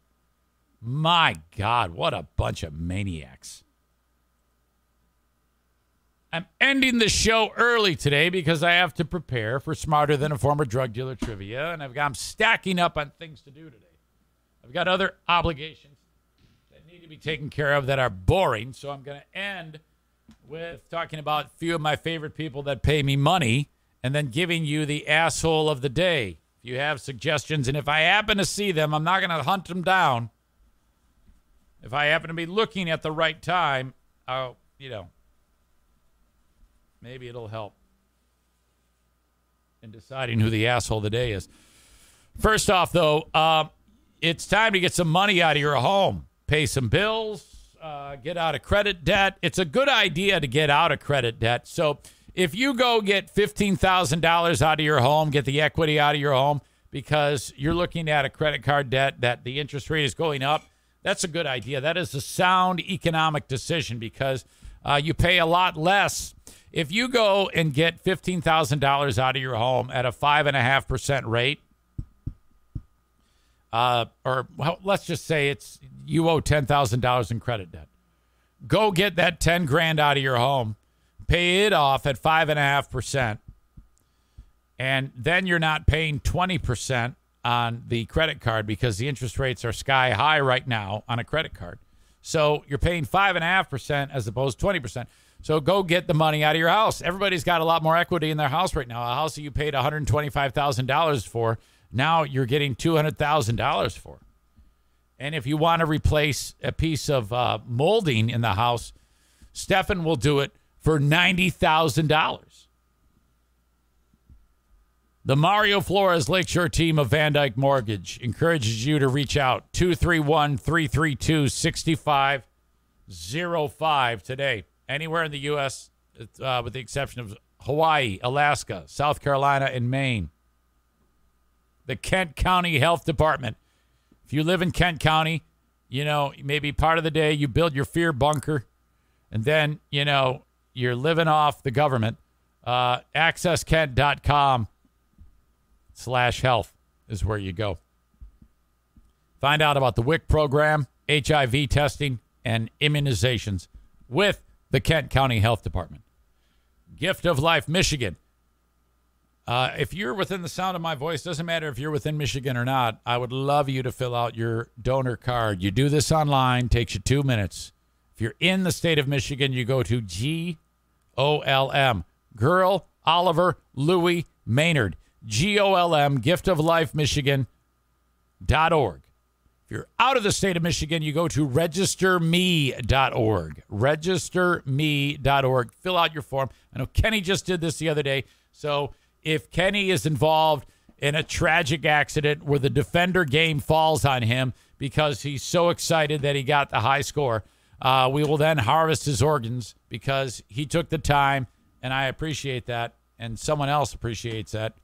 My God, what a bunch of maniacs. I'm ending the show early today because I have to prepare for Smarter Than a Former Drug Dealer trivia, and I'm stacking up on things to do today. I've got other obligations that need to be taken care of that are boring, so I'm going to end with talking about a few of my favorite people that pay me money and then giving you the asshole of the day. If you have suggestions, and if I happen to see them, I'm not going to hunt them down. If I happen to be looking at the right time, I'll, maybe it'll help in deciding who the asshole of the day is. First off, though, it's time to get some money out of your home. Pay some bills, get out of credit debt. It's a good idea to get out of credit debt. So if you go get $15,000 out of your home, get the equity out of your home because you're looking at a credit card debt that the interest rate is going up, that's a good idea. That is a sound economic decision because you pay a lot less. If you go and get $15,000 out of your home at a 5.5% rate, let's just say you owe $10,000 in credit debt. Go get that $10,000 out of your home, pay it off at 5.5%, and then you're not paying 20% on the credit card because the interest rates are sky high right now on a credit card. So you're paying 5.5% as opposed to 20%. So go get the money out of your house. Everybody's got a lot more equity in their house right now. A house that you paid $125,000 for, now you're getting $200,000 for. And if you want to replace a piece of molding in the house, Stefan will do it for $90,000. The Mario Flores Lakeshore team of Van Dyke Mortgage encourages you to reach out 231-332-6505 today. Anywhere in the U.S., with the exception of Hawaii, Alaska, South Carolina, and Maine. The Kent County Health Department. If you live in Kent County, maybe part of the day you build your fear bunker, and then, you're living off the government. accesskent.com/health is where you go. Find out about the WIC program, HIV testing, and immunizations with the Kent County Health Department. Gift of Life, Michigan. If you're within the sound of my voice, doesn't matter if you're within Michigan or not, I would love you to fill out your donor card. You do this online, takes you 2 minutes. If you're in the state of Michigan, you go to GOLM, Girl, Oliver, Louis, Maynard, GOLM, giftoflifemichigan.org. If you're out of the state of Michigan, you go to registerme.org. Registerme.org. Fill out your form. I know Kenny just did this the other day. So if Kenny is involved in a tragic accident where the defender game falls on him because he's so excited that he got the high score, we will then harvest his organs because he took the time, and I appreciate that, and someone else appreciates that,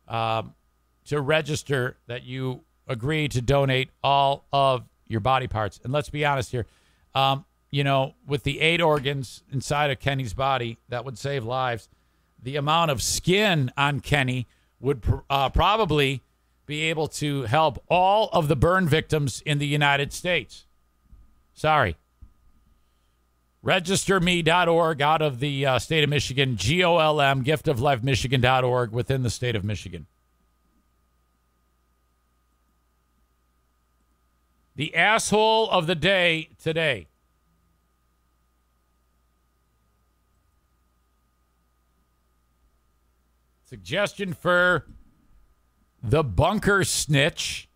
to register that you agree to donate all of your body parts. And let's be honest here. With the 8 organs inside of Kenny's body that would save lives, the amount of skin on Kenny would probably be able to help all of the burn victims in the United States. Sorry. Registerme.org out of the state of Michigan. GOLM, giftoflifemichigan.org within the state of Michigan. The asshole of the day today. Suggestion for the bunker snitch.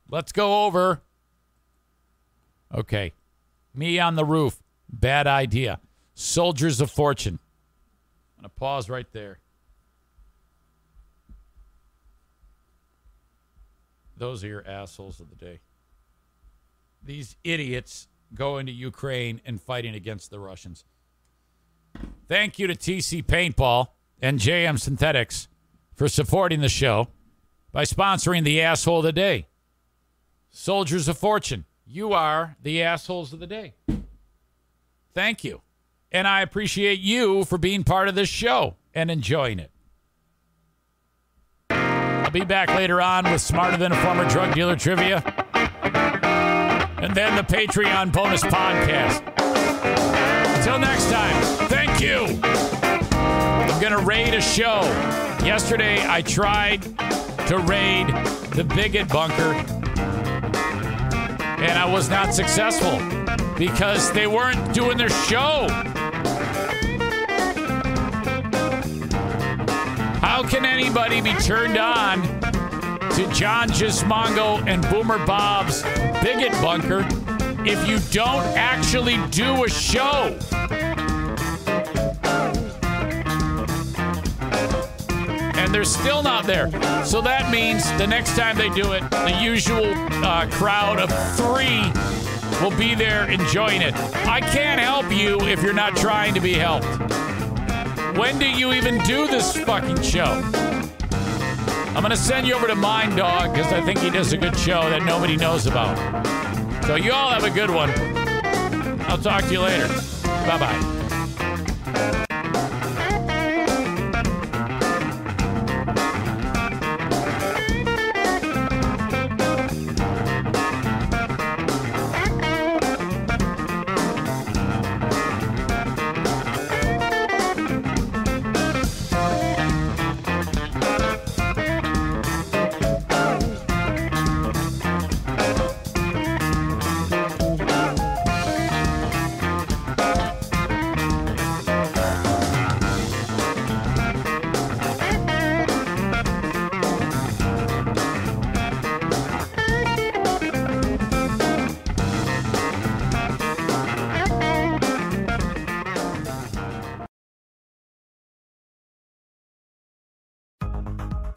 Let's go over. Okay. Me on the roof. Bad idea. Soldiers of Fortune. I'm going to pause right there. Those are your assholes of the day. These idiots going to Ukraine and fighting against the Russians. Thank you to TC Paintball and JM Synthetics for supporting the show by sponsoring the asshole of the day. Soldiers of Fortune, you are the assholes of the day. Thank you. And I appreciate you for being part of this show and enjoying it. I'll be back later on with Smarter Than a Former Drug Dealer trivia. And then the Patreon bonus podcast. Until next time, thank you. I'm going to raid a show. Yesterday, I tried to raid the Bigot Bunker, and I was not successful because they weren't doing their show. How can anybody be turned on to John Gismongo and Boomer Bob's Bigot Bunker if you don't actually do a show? And they're still not there. So that means the next time they do it, the usual crowd of 3 will be there enjoying it. I can't help you if you're not trying to be helped. When do you even do this fucking show? I'm going to send you over to Mind Dog because I think he does a good show that nobody knows about. So you all have a good one. I'll talk to you later. Bye-bye.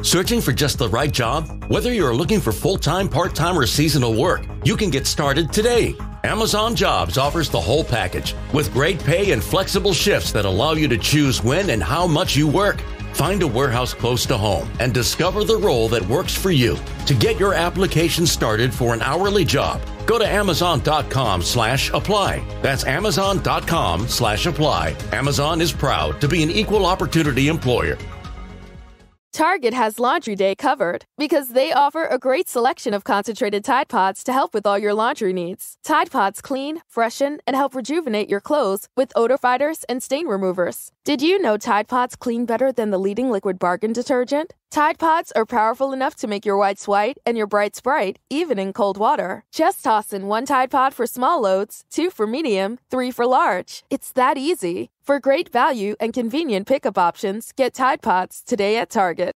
Searching for just the right job? Whether you're looking for full-time, part-time, or seasonal work, you can get started today. Amazon Jobs offers the whole package with great pay and flexible shifts that allow you to choose when and how much you work. Find a warehouse close to home and discover the role that works for you. To get your application started for an hourly job, go to Amazon.com/apply. That's Amazon.com/apply. Amazon is proud to be an equal opportunity employer. Target has Laundry Day covered because they offer a great selection of concentrated Tide Pods to help with all your laundry needs. Tide Pods clean, freshen, and help rejuvenate your clothes with odor fighters and stain removers. Did you know Tide Pods clean better than the leading liquid bargain detergent? Tide Pods are powerful enough to make your whites white and your brights bright, even in cold water. Just toss in 1 Tide Pod for small loads, 2 for medium, 3 for large. It's that easy. For great value and convenient pickup options, get Tide Pods today at Target.